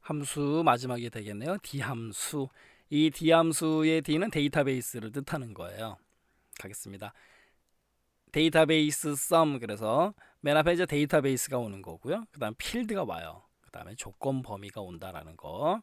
함수 마지막에 되겠네요. D 함수. 이 D 함수의 D는 데이터베이스를 뜻하는 거예요. 가겠습니다. 데이터베이스 sum, 그래서 맨 앞에 이제 데이터베이스가 오는 거고요. 그 다음 필드가 와요. 그 다음에 조건 범위가 온다라는 거.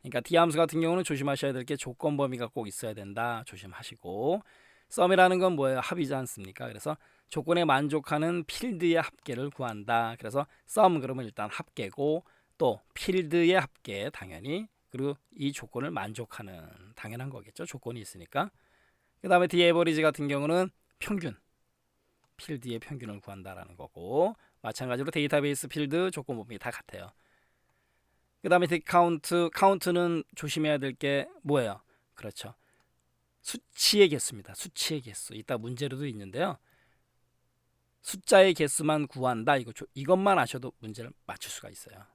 그러니까 D 함수 같은 경우는 조심하셔야 될 게 조건 범위가 꼭 있어야 된다. 조심하시고, sum이라는 건 뭐예요? 합이지 않습니까? 그래서 조건에 만족하는 필드의 합계를 구한다. 그래서 sum 그러면 일단 합계고, 또 필드의 합계 당연히, 그리고 이 조건을 만족하는, 당연한 거겠죠. 조건이 있으니까. 그 다음에 D average 같은 경우는 평균, 필드의 평균을 구한다라는 거고, 마찬가지로 데이터베이스, 필드, 조건 범위 다 같아요. 그 다음에 카운트는 조심해야 될 게 뭐예요? 그렇죠. 수치의 개수입니다. 수치의 개수. 이따 문제로도 있는데요. 숫자의 개수만 구한다. 이것만 아셔도 문제를 맞출 수가 있어요.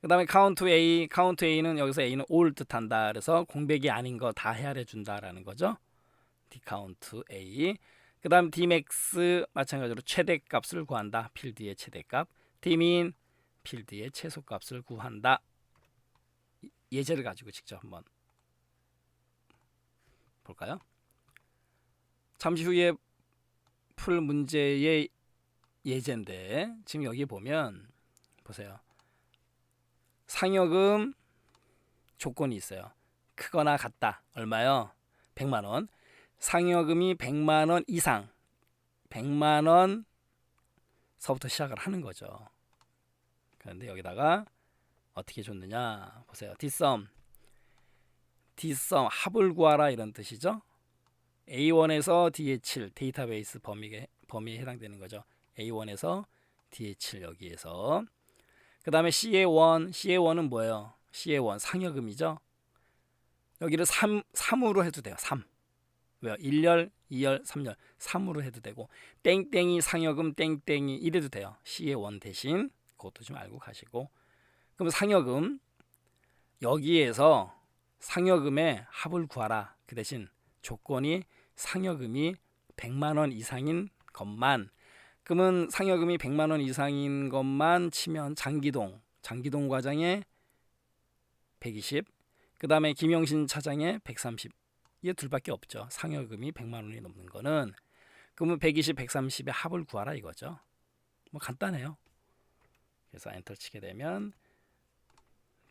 그 다음에 카운트 A는 여기서 A는 all 뜻한다. 그래서 공백이 아닌 거 다 헤아려 준다라는 거죠. 디카운트 A. 그 다음 Dmax 마찬가지로 최대값을 구한다. 필드의 최대값. Dmin 필드의 최소값을 구한다. 예제를 가지고 직접 한번 볼까요? 잠시 후에 풀 문제의 예제인데, 지금 여기 보면 보세요. 상여금 조건이 있어요. 크거나 같다. 얼마요? 100만 원. 상여금이 100만 원 이상, 100만 원서부터 시작을 하는 거죠. 그런데 여기다가 어떻게 줬느냐 보세요. 뒷섬 합을 구하라 이런 뜻이죠. A1에서 D의 7 데이터베이스 범위에 해당되는 거죠. A1에서 D의 7 여기에서. 그 다음에 CA1은 뭐예요? CA1 상여금이죠. 여기를 3으로 해도 돼요. 3. 왜요? 1열, 2열, 3열 3으로 해도 되고, 땡땡이 상여금 땡땡이 이래도 돼요. CA1 대신. 그것도 좀 알고 가시고. 그럼 상여금, 여기에서 상여금의 합을 구하라. 그 대신 조건이 상여금이 100만 원 이상인 것만. 그러면 상여금이 100만 원 이상인 것만 치면 장기동 과장에 120, 그 다음에 김영신 차장에 130. 이게 둘밖에 없죠. 상여금이 100만 원이 넘는 거는. 그러면 120, 130의 합을 구하라 이거죠. 뭐 간단해요. 그래서 엔터 치게 되면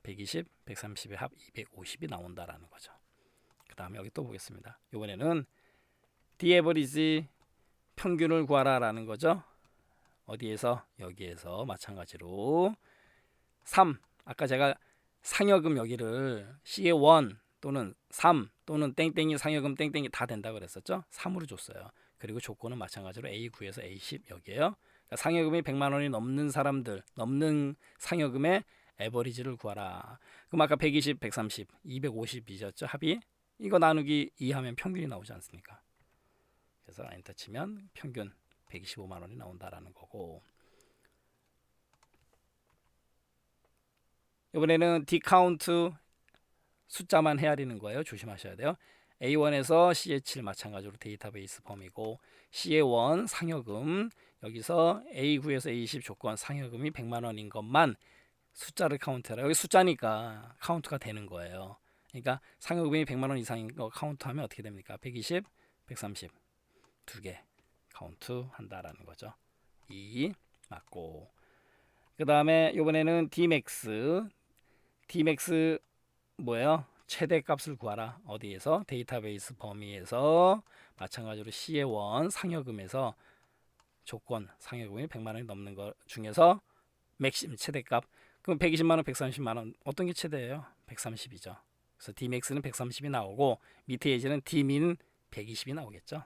120, 130의 합 250이 나온다라는 거죠. 그 다음에 여기 또 보겠습니다. 이번에는 D average 평균을 구하라라는 거죠. 어디에서? 여기에서 마찬가지로 3. 아까 제가 상여금 여기를 CA1 또는 3 또는 땡땡이 상여금 땡땡이 다 된다고 그랬었죠. 3으로 줬어요. 그리고 조건은 마찬가지로 A9에서 A10 여기에요. 그러니까 상여금이 100만 원이 넘는 사람들, 넘는 상여금의 에버리지를 구하라. 그럼 아까 120, 130, 250이었죠. 합이. 이거 나누기 2 하면 평균이 나오지 않습니까? 그래서 엔터 치면 평균 125만 원이 나온다라는 거고. 이번에는 디카운트 숫자만 헤아리는 거예요. 조심하셔야 돼요. A1에서 CA7 마찬가지로 데이터베이스 범위고, CA1 상여금, 여기서 A9에서 A10 조건 상여금이 100만 원인 것만 숫자를 카운트해라. 여기 숫자니까 카운트가 되는 거예요. 그러니까 상여금이 100만 원 이상인 거 카운트하면 어떻게 됩니까? 120, 130 두 개 카운트 한다라는 거죠. 2 맞고. 그 다음에 이번에는 Dmax 뭐예요? 최대값을 구하라. 어디에서? 데이터베이스 범위에서. 마찬가지로 CA1 상여금에서 조건 상여금이 100만 원이 넘는 것 중에서 맥심 최대값. 그럼 120만 원, 130만 원 어떤 게 최대예요? 130이죠. 그래서 Dmax는 130이 나오고, 밑에 예제는 Dmin 120이 나오겠죠.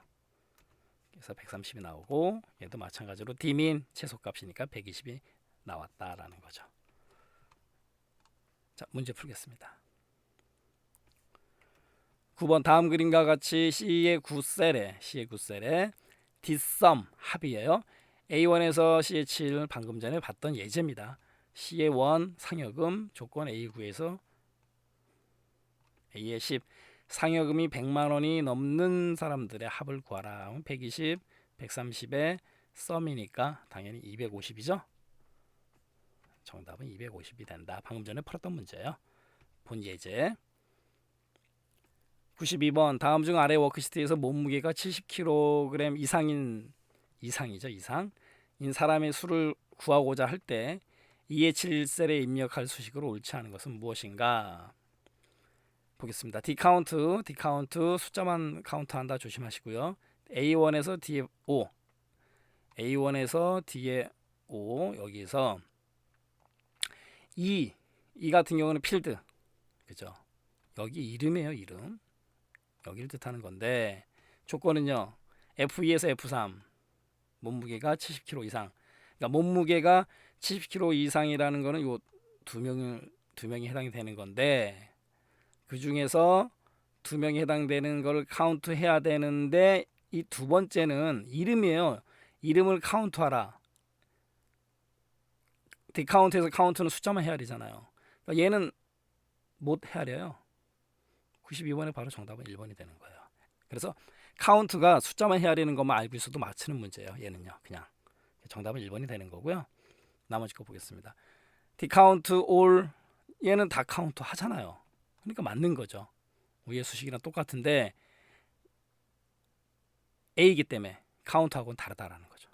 그래서 130이 나오고, 얘도 마찬가지로 Dmin 최소값이니까 120이 나왔다라는 거죠. 자, 문제 풀겠습니다. 9번 다음 그림과 같이 C의 9셀에 뒷섬 합이에요. A1에서 C의 7 방금 전에 봤던 예제입니다. C의 1 상여금 조건 A9에서 A의 10 상여금이 100만 원이 넘는 사람들의 합을 구하라. 120, 130의 썸이니까 당연히 250이죠. 정답은 250이 된다. 방금 전에 풀었던 문제예요. 본 예제. 92번 다음 중 아래 워크시트에서 몸무게가 70kg 이상이죠. 인 사람의 수를 구하고자 할 때 2의7셀에 입력할 수식으로 옳지 않은 것은 무엇인가? 보겠습니다. 디카운트 숫자만 카운트한다 조심하시고요. A1에서 D에 5 A1에서 D에 5 여기서 이 같은 경우는 필드 그죠? 여기 이름이에요. 이름 여기를 뜻하는 건데 조건은요. F2에서 F3 몸무게가 70kg 이상 그러니까 몸무게가 70kg 이상이라는 거는 요 두 명이 해당이 되는 건데 그 중에서 2명이 해당되는 걸 카운트해야 되는데 이 두 번째는 이름이에요. 이름을 카운트하라. 디카운트에서 카운트는 숫자만 헤아리잖아요. 그러니까 얘는 못 헤아려요. 92번에 바로 정답은 1번이 되는 거예요. 그래서 카운트가 숫자만 헤아리는 것만 알고 있어도 맞히는 문제예요. 얘는요. 그냥 정답은 1번이 되는 거고요. 나머지 거 보겠습니다. 디카운트 올 얘는 다 카운트 하잖아요. 그러니까 맞는 거죠. 위의 수식이랑 똑같은데 A이기 때문에 카운트하고는 다르다라는 거죠.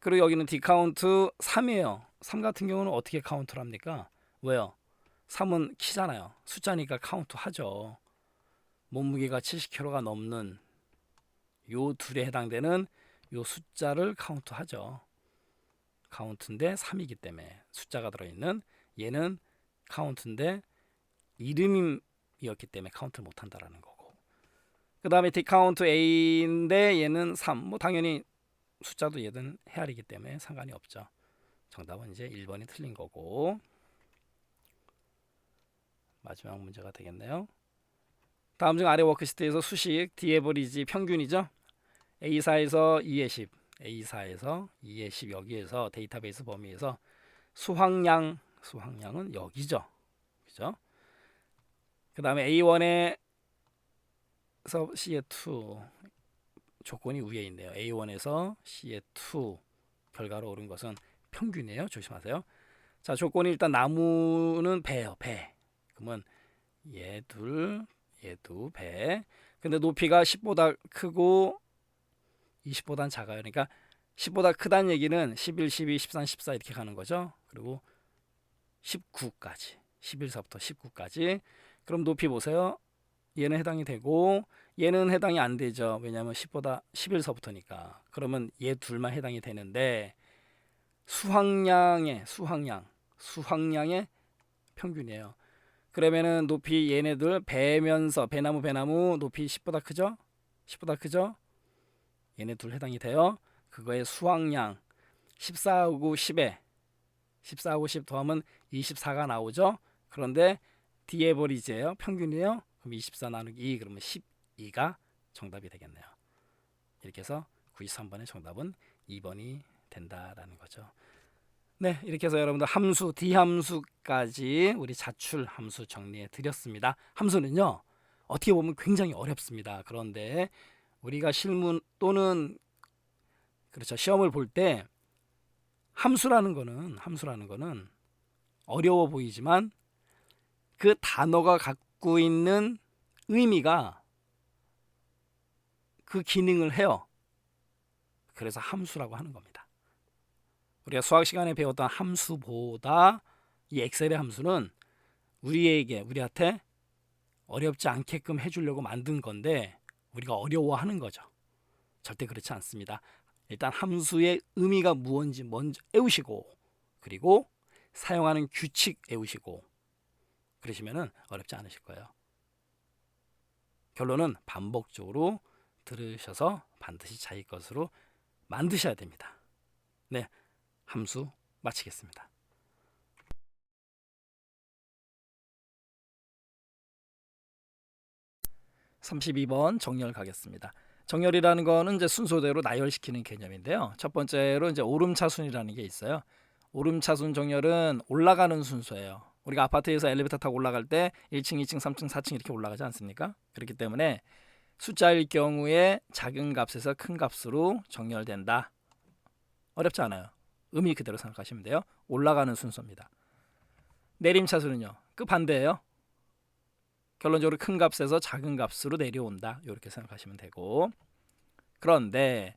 그리고 여기는 디카운트 3이에요. 3 같은 경우는 어떻게 카운트를 합니까? 왜요? 3은 키잖아요. 숫자니까 카운트 하죠. 몸무게가 70kg가 넘는 요 둘에 해당되는 요 숫자를 카운트 하죠. 카운트인데 3이기 때문에 숫자가 들어있는 얘는 카운트인데 이름이었기 때문에 카운트를 못한다라는 거고 그 다음에 디카운트 A인데 얘는 3 뭐 당연히 숫자도 얘는 헤아리기 때문에 상관이 없죠. 정답은 이제 1번이 틀린 거고 마지막 문제가 되겠네요. 다음 중 아래 워크시트에서 수식 디에버리지 평균이죠. A4에서 2의 10 A4에서 2의 10 여기에서 데이터베이스 범위에서 수확량은 여기죠. 그죠? 그 다음에 A1에서 C의 2 조건이 위에 있네요. A1에서 C의 2 결과로 오른 것은 평균이에요. 조심하세요. 자, 조건이 일단 나무는 배예요. 배. 그러면 얘도 배. 근데 높이가 10보다 크고 20보다는 작아요. 그러니까 10보다 크다는 얘기는 11, 12, 13, 14 이렇게 가는 거죠. 그리고 19까지 11서부터 19까지 그럼 높이 보세요. 얘는 해당이 되고 얘는 해당이 안 되죠. 왜냐하면 10보다 11서부터니까. 그러면 얘 둘만 해당이 되는데 수확량의 평균이에요. 그러면은 높이 얘네들 배나무 높이 10보다 크죠? 10보다 크죠? 얘네 둘 해당이 돼요. 그거의 수확량 14하고 10 더하면 24가 나오죠. 그런데 디에버리지예요. 평균이에요. 그럼 24 나누기 2 그러면 12가 정답이 되겠네요. 이렇게 해서 93번의 정답은 2번이 된다라는 거죠. 네, 이렇게 해서 여러분들 함수, D함수까지 우리 자출 함수 정리해 드렸습니다. 함수는요, 어떻게 보면 굉장히 어렵습니다. 그런데 우리가 실문 또는 그렇죠, 시험을 볼 때 함수라는 거는 어려워 보이지만 그 단어가 갖고 있는 의미가 그 기능을 해요. 그래서 함수라고 하는 겁니다. 우리가 수학 시간에 배웠던 함수보다 이 엑셀의 함수는 우리한테 어렵지 않게끔 해주려고 만든 건데 우리가 어려워하는 거죠. 절대 그렇지 않습니다. 일단 함수의 의미가 무엇인지 먼저 외우시고 그리고 사용하는 규칙 외우시고 그러시면 어렵지 않으실 거예요. 결론은 반복적으로 들으셔서 반드시 자기 것으로 만드셔야 됩니다. 네, 함수 마치겠습니다. 32번 정렬 가겠습니다. 정렬이라는 거는 이제 순서대로 나열시키는 개념인데요. 첫 번째로 이제 오름차순이라는 게 있어요. 오름차순 정렬은 올라가는 순서예요. 우리가 아파트에서 엘리베이터 타고 올라갈 때 1층, 2층, 3층, 4층 이렇게 올라가지 않습니까? 그렇기 때문에 숫자일 경우에 작은 값에서 큰 값으로 정렬된다. 어렵지 않아요. 의미 그대로 생각하시면 돼요. 올라가는 순서입니다. 내림차순은요. 그 반대예요. 결론적으로 큰 값에서 작은 값으로 내려온다. 이렇게 생각하시면 되고, 그런데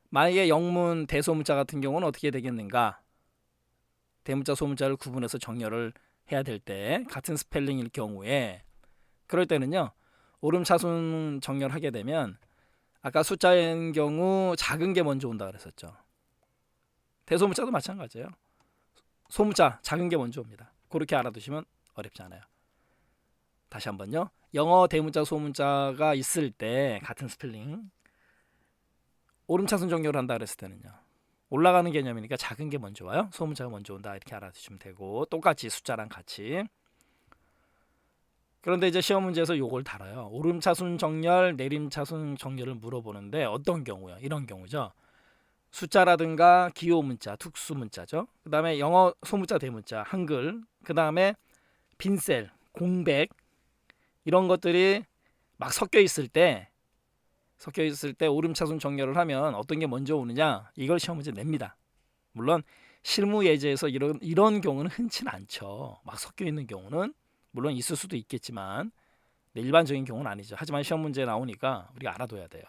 만약에 영문 대소문자 같은 경우는 어떻게 되겠는가? 대문자 소문자를 구분해서 정렬을 해야 될 때 같은 스펠링일 경우에 그럴 때는요. 오름차순 정렬하게 되면 아까 숫자인 경우 작은 게 먼저 온다 그랬었죠. 대소문자도 마찬가지예요. 소문자 작은 게 먼저 옵니다. 그렇게 알아두시면 어렵지 않아요. 다시 한번요. 영어 대문자 소문자가 있을 때 같은 스펠링 오름차순 정렬을 한다 그랬을 때는요. 올라가는 개념이니까 작은 게 먼저 와요. 소문자가 먼저 온다 이렇게 알아두시면 되고 똑같이 숫자랑 같이. 그런데 이제 시험 문제에서 요걸 다뤄요. 오름차순 정렬, 내림차순 정렬을 물어보는데 어떤 경우요? 이런 경우죠. 숫자라든가 기호 문자, 특수 문자죠. 그 다음에 영어 소문자, 대문자, 한글, 그 다음에 빈셀, 공백 이런 것들이 막 섞여 있을 때 오름차순 정렬을 하면 어떤 게 먼저 오느냐 이걸 시험 문제 냅니다. 물론 실무 예제에서 이런 경우는 흔치는 않죠. 막 섞여 있는 경우는 물론 있을 수도 있겠지만 일반적인 경우는 아니죠. 하지만 시험 문제에 나오니까 우리가 알아둬야 돼요.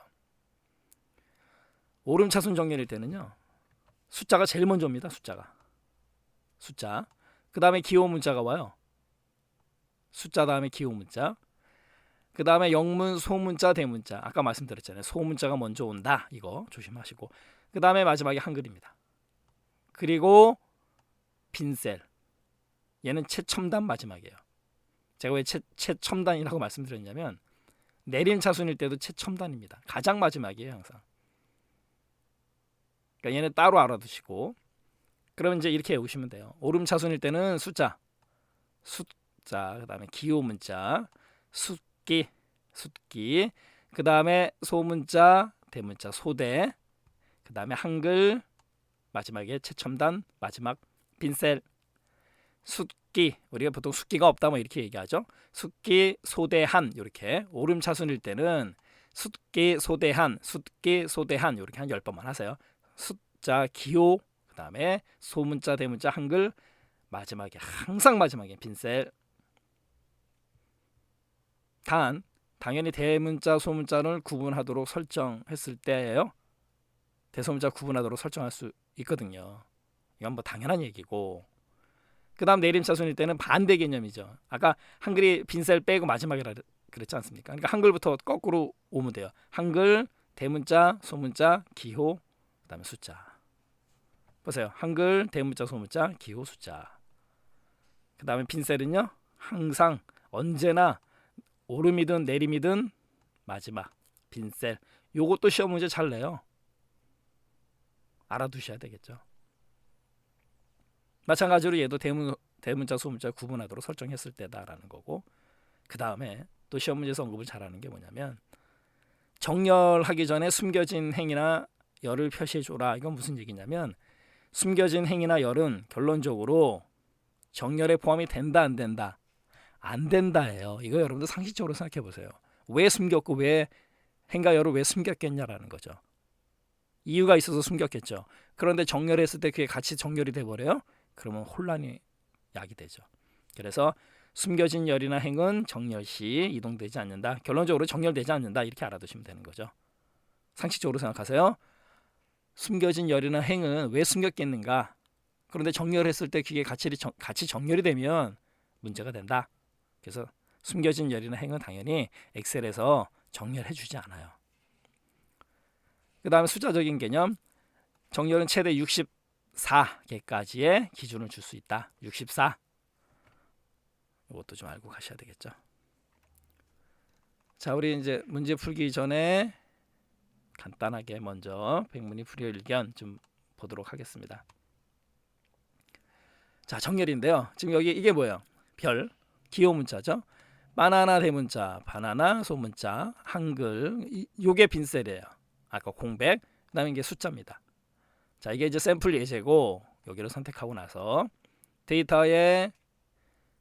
오름차순 정렬일 때는요. 숫자가 제일 먼저 옵니다. 숫자. 그 다음에 기호 문자가 와요. 숫자 다음에 기호 문자. 그 다음에 영문, 소문자, 대문자. 아까 말씀드렸잖아요. 소문자가 먼저 온다. 이거 조심하시고. 그 다음에 마지막에 한글입니다. 그리고 빈셀. 얘는 최첨단 마지막이에요. 제가 왜 최첨단이라고 말씀드렸냐면 내림차순일 때도 최첨단입니다. 가장 마지막이에요. 항상. 그러니까 얘는 따로 알아두시고 그러면 이제 이렇게 외우시면 돼요. 오름차순일 때는 숫자, 그 다음에 기호 문자, 숫기, 그 다음에 소문자, 대문자, 소대, 그 다음에 한글, 마지막에 최첨단, 마지막 빈셀, 숫기, 우리가 보통 숫기가 없다 뭐 이렇게 얘기하죠. 숫기, 소대한 이렇게 오름차순일 때는 숫기, 소대한 이렇게 한 10번만 하세요. 숫자, 기호, 그 다음에 소문자, 대문자, 한글, 마지막에 항상 마지막에 빈셀. 당연히 대문자, 소문자를 구분하도록 설정했을 때예요. 대소문자 구분하도록 설정할 수 있거든요. 이건 뭐 당연한 얘기고. 그 다음 내림차순일 때는 반대 개념이죠. 아까 한글이 빈셀 빼고 마지막이라 그랬지 않습니까? 그러니까 한글부터 거꾸로 오면 돼요. 한글, 대문자, 소문자, 기호, 그 다음에 숫자. 보세요. 한글, 대문자, 소문자, 기호, 숫자. 그 다음에 빈셀은요. 항상 언제나 오름이든 내림이든 마지막 빈셀. 요것도 시험 문제 잘 내요. 알아두셔야 되겠죠. 마찬가지로 얘도 대문자, 소문자 구분하도록 설정했을 때다라는 거고, 그 다음에 또 시험 문제에서 언급을 잘하는 게 뭐냐면 정렬하기 전에 숨겨진 행이나 열을 표시해줘라. 이건 무슨 얘기냐면 숨겨진 행이나 열은 결론적으로 정렬에 포함이 된다 안 된다? 안 된다예요. 이거 여러분들 상식적으로 생각해 보세요. 왜 숨겼고 왜 행과 열을 왜 숨겼겠냐라는 거죠. 이유가 있어서 숨겼겠죠. 그런데 정렬했을 때 그게 같이 정렬이 돼버려요. 그러면 혼란이 야기되죠. 그래서 숨겨진 열이나 행은 정렬 시 이동되지 않는다. 결론적으로 정렬되지 않는다. 이렇게 알아두시면 되는 거죠. 상식적으로 생각하세요. 숨겨진 열이나 행은 왜 숨겼겠는가? 그런데 정렬했을 때 그게 같이 정렬이 되면 문제가 된다. 그래서 숨겨진 열이나 행은 당연히 엑셀에서 정렬해주지 않아요. 그 다음에 숫자적인 개념. 정렬은 최대 64개까지의 기준을 줄 수 있다. 64. 이것도 좀 알고 가셔야 되겠죠. 자, 우리 이제 문제 풀기 전에 간단하게 먼저 백문이 불여일견 좀 보도록 하겠습니다. 자, 정렬인데요. 지금 여기 이게 뭐예요? 별, 기호 문자죠. 바나나 대문자, 바나나 소문자, 한글, 요게 빈셀이에요. 아까 공백, 그다음에 이게 숫자입니다. 자, 이게 이제 샘플 예제고 여기를 선택하고 나서 데이터의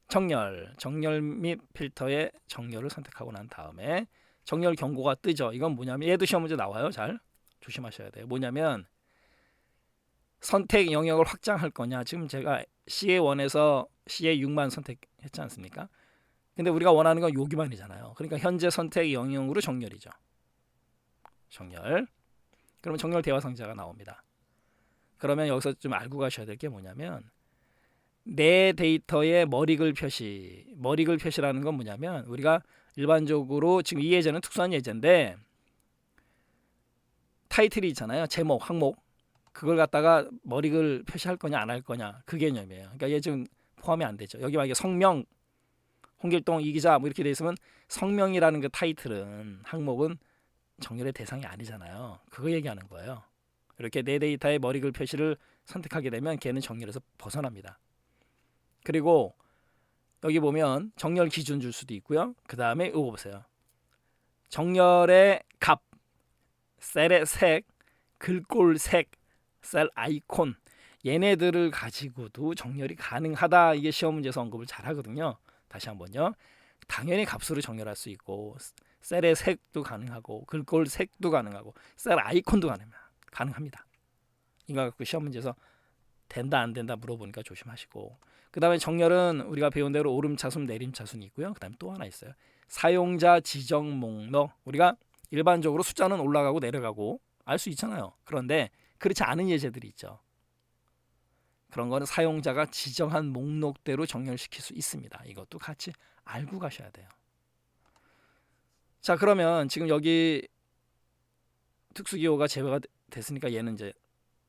정렬 및 필터의 정렬을 선택하고 난 다음에 정렬 경고가 뜨죠. 이건 뭐냐면 얘도 시험 문제 나와요. 잘 조심하셔야 돼요. 뭐냐면 선택 영역을 확장할 거냐. 지금 제가 CA1에서 CA6만 선택했지 않습니까? 근데 우리가 원하는 건 여기만이잖아요. 그러니까 현재 선택 영역으로 정렬이죠. 정렬. 그러면 정렬 대화 상자가 나옵니다. 그러면 여기서 좀 알고 가셔야 될 게 뭐냐면 내 데이터의 머리글 표시. 머리글 표시라는 건 뭐냐면 우리가 일반적으로 지금 이 예제는 특수한 예제인데 타이틀이 있잖아요. 제목, 항목. 그걸 갖다가 머리글 표시할 거냐 안 할 거냐 그 개념이에요. 그러니까 얘 지금 포함이 안 되죠. 여기 만약에 성명, 홍길동 이 기자 뭐 이렇게 돼 있으면 성명이라는 그 타이틀은 항목은 정렬의 대상이 아니잖아요. 그거 얘기하는 거예요. 이렇게 내 데이터의 머리글 표시를 선택하게 되면 걔는 정렬에서 벗어납니다. 그리고 여기 보면 정렬 기준 줄 수도 있고요. 그 다음에 이거 보세요. 정렬의 값, 셀의 색, 글꼴 색, 셀 아이콘 얘네들을 가지고도 정렬이 가능하다. 이게 시험 문제에서 언급을 잘 하거든요. 다시 한번요. 당연히 값으로 정렬할 수 있고 셀의 색도 가능하고 글꼴 색도 가능하고 셀 아이콘도 가능합니다. 이거 갖고 시험 문제에서 된다 안 된다 물어보니까 조심하시고 그 다음에 정렬은 우리가 배운 대로 오름차순 내림차순이 있고요. 그 다음에 또 하나 있어요. 사용자 지정 목록. 우리가 일반적으로 숫자는 올라가고 내려가고 알 수 있잖아요. 그런데 그렇지 않은 예제들이 있죠. 그런 거는 사용자가 지정한 목록대로 정렬시킬 수 있습니다. 이것도 같이 알고 가셔야 돼요. 자, 그러면 지금 여기 특수기호가 제외가 됐으니까 얘는 이제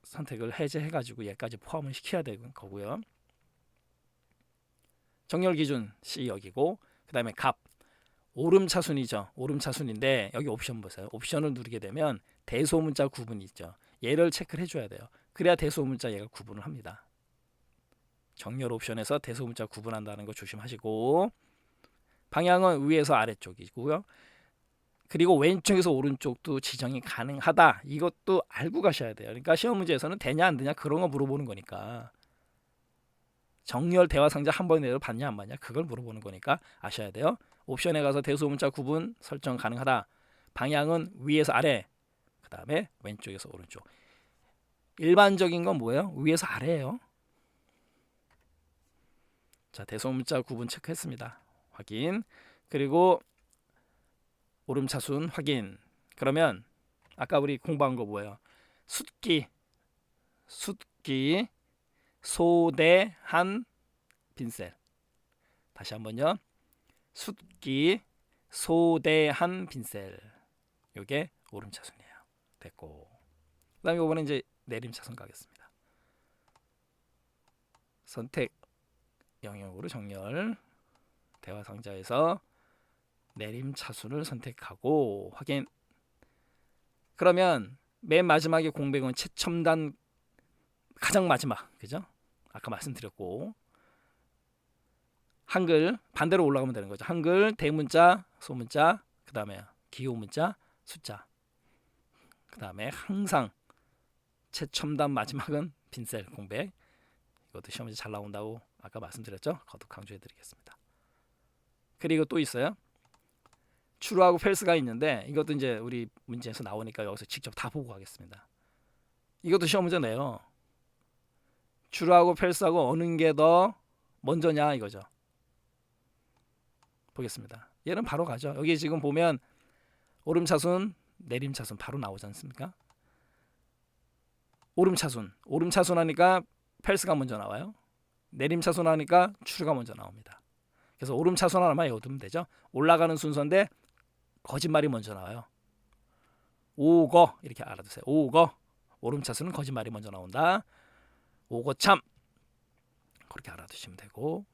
선택을 해제해가지고 얘까지 포함을 시켜야 되는 거고요. 정렬 기준 C 여기고 그 다음에 값 오름차순이죠. 오름차순인데 여기 옵션 보세요. 옵션을 누르게 되면 대소문자 구분이 있죠. 얘를 체크를 해줘야 돼요. 그래야 대소문자 얘가 구분을 합니다. 정렬 옵션에서 대소문자 구분한다는 거 조심하시고 방향은 위에서 아래쪽이고요. 그리고 왼쪽에서 오른쪽도 지정이 가능하다. 이것도 알고 가셔야 돼요. 그러니까 시험 문제에서는 되냐 안 되냐 그런 거 물어보는 거니까 정렬 대화 상자 한 번에 내로 받냐 안 받냐 그걸 물어보는 거니까 아셔야 돼요. 옵션에 가서 대소문자 구분 설정 가능하다. 방향은 위에서 아래 그 다음에 왼쪽에서 오른쪽. 일반적인 건 뭐예요? 위에서 아래예요. 자, 대소문자 구분 체크했습니다. 확인. 그리고 오름차순 확인. 그러면 아까 우리 공부한 거 뭐예요? 숫기 소대한 빈셀. 다시 한번요. 숫기 소대한 빈셀. 요게 오름차순이에요. 됐고. 그다음에 이번에 이제 내림차순 가겠습니다. 선택 영역으로 정렬. 대화 상자에서 내림차순을 선택하고 확인. 그러면 맨 마지막에 공백은 최첨단 가장 마지막. 그죠? 아까 말씀드렸고. 한글 반대로 올라가면 되는 거죠. 한글 대문자, 소문자, 그다음에 기호문자, 숫자. 그다음에 항상 최첨단 마지막은 빈셀 공백. 이것도 시험에 잘 나온다고 아까 말씀드렸죠. 거듭 강조해 드리겠습니다. 그리고 또 있어요. true하고 false가 있는데 이것도 이제 우리 문제에서 나오니까 여기서 직접 다 보고 가겠습니다. 이것도 시험 문제 내요. true하고 false하고 어느 게 더 먼저냐 이거죠. 보겠습니다. 얘는 바로 가죠. 여기 지금 보면 오름차순, 내림차순 바로 나오지 않습니까? 오름차순 하니까 false가 먼저 나와요. 내림차순 하니까 true가 먼저 나옵니다. 그래서 오름차순 하나만 외워두면 되죠. 올라가는 순서인데 거짓말이 먼저 나와요. 오거 이렇게 알아두세요. 오거 오름차순은 거짓말이 먼저 나온다. 오거참 그렇게 알아두시면 되고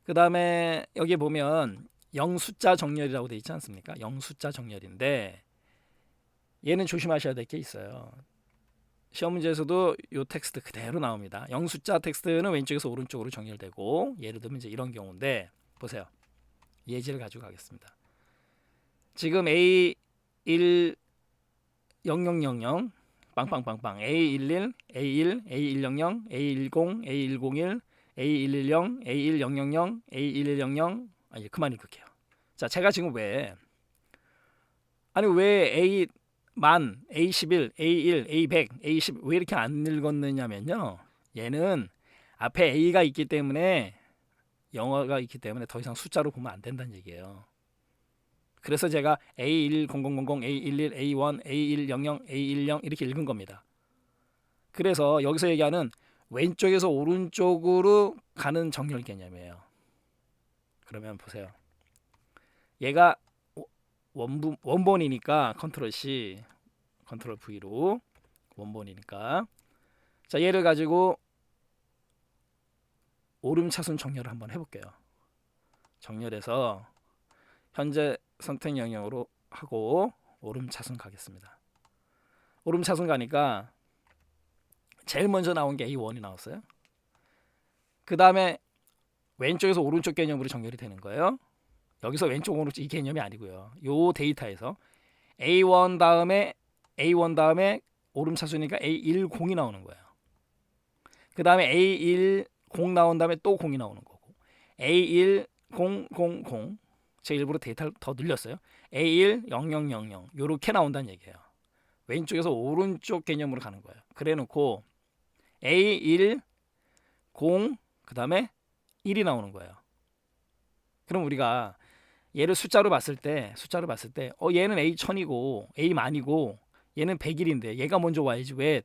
그 다음에 여기 보면 영숫자 정렬이라고 되어 있지 않습니까? 영숫자 정렬인데 얘는 조심하셔야 될 게 있어요. 시험 문제에서도 이 텍스트 그대로 나옵니다. 영숫자 텍스트는 왼쪽에서 오른쪽으로 정렬되고 예를 들면 이제 이런 경우인데 보세요. 예지를 가지고 가겠습니다. 지금 A1 0000 빵빵빵빵 A11 A1 A100 A10 A101 A110 A1000 A1100 아니 그만 읽을게요. 자, 제가 지금 왜 A 만, A11, A1, A100, A10 왜 이렇게 안 읽었느냐면요. 얘는 앞에 A가 있기 때문에 영어가 있기 때문에 더 이상 숫자로 보면 안 된다는 얘기예요. 그래서 제가 A10000, A11, A1, A100, A10 이렇게 읽은 겁니다. 그래서 여기서 얘기하는 왼쪽에서 오른쪽으로 가는 정렬 개념이에요. 그러면 보세요. 얘가 원본이니까 컨트롤 C, 컨트롤 V로 원본이니까 자 얘를 가지고 오름차순 정렬을 한번 해볼게요. 정렬해서 현재 선택 영역으로 하고 오름차순 가겠습니다. 오름차순 가니까 제일 먼저 나온 게 A1이 나왔어요. 그 다음에 왼쪽에서 오른쪽 개념으로 정렬이 되는 거예요. 여기서 왼쪽 오른쪽 이 개념이 아니고요. 요 데이터에서 A1 다음에 오름차순이니까 A10이 나오는 거예요. 그 다음에 A10 나온 다음에 또 0이 나오는 거고 A1000 제 일부러 데이터를 더 늘렸어요. A10000 요렇게 나온다는 얘기예요. 왼쪽에서 오른쪽 개념으로 가는 거예요. 그래 놓고 A10 그 다음에 1이 나오는 거예요. 그럼 우리가 얘를 숫자로 봤을 때 얘는 A1000이고 A1000이고 얘는 100일인데 얘가 먼저 와야지 왜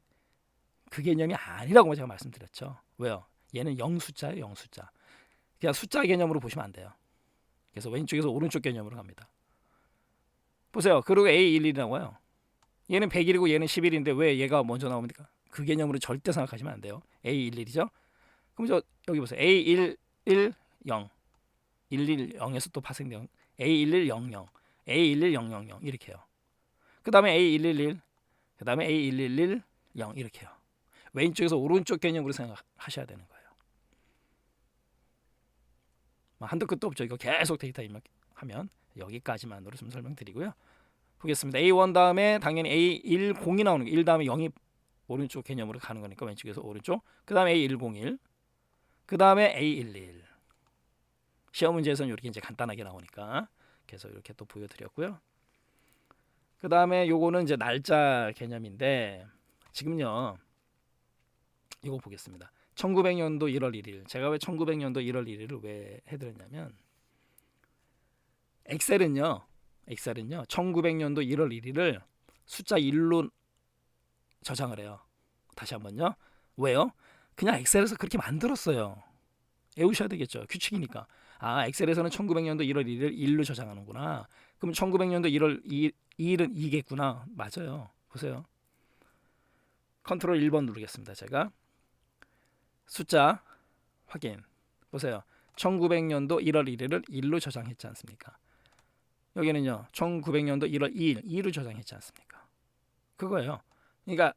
그 개념이 아니라고 제가 말씀드렸죠. 왜요? 얘는 0 숫자예요. 0 숫자. 그냥 숫자 개념으로 보시면 안 돼요. 그래서 왼쪽에서 오른쪽 개념으로 갑니다. 보세요. 그리고 A11이라고요. 얘는 100일이고 얘는 10일인데 왜 얘가 먼저 나옵니까? 그 개념으로 절대 생각하시면 안 돼요. A11이죠. 그럼 저 여기 보세요. A110 110에서 또 파생된 A1100 A11000 이렇게 해요. 그 다음에 A111 그 다음에 A1110 이렇게 해요. 왼쪽에서 오른쪽 개념으로 생각하셔야 되는 거예요. 한도 끝도 없죠. 이거 계속 데이터 입력하면 여기까지만으로 좀 설명드리고요. 보겠습니다. A1 다음에 당연히 A10이 나오는 거예요. 1 다음에 0이 오른쪽 개념으로 가는 거니까 왼쪽에서 오른쪽. 그 다음에 A101 그 다음에 A11 시험 문제에서는 이렇게 이제 간단하게 나오니까 그래서 이렇게 또 보여드렸고요. 그 다음에 요거는 이제 날짜 개념인데 지금요 이거 보겠습니다. 1900년도 1월 1일 제가 왜 1900년도 1월 1일을 왜 해드렸냐면 엑셀은요 1900년도 1월 1일을 숫자 1로 저장을 해요. 다시 한번요. 왜요? 그냥 엑셀에서 그렇게 만들었어요. 외우셔야 되겠죠. 규칙이니까. 아 엑셀에서는 1900년도 1월 1일 1로 저장하는구나. 그럼 1900년도 1월 2일은 2겠구나. 맞아요. 보세요. 컨트롤 1번 누르겠습니다. 제가 숫자 확인 보세요. 1900년도 1월 1일을 1로 저장했지 않습니까? 여기는요 1900년도 1월 2일 2로 저장했지 않습니까? 그거예요. 그러니까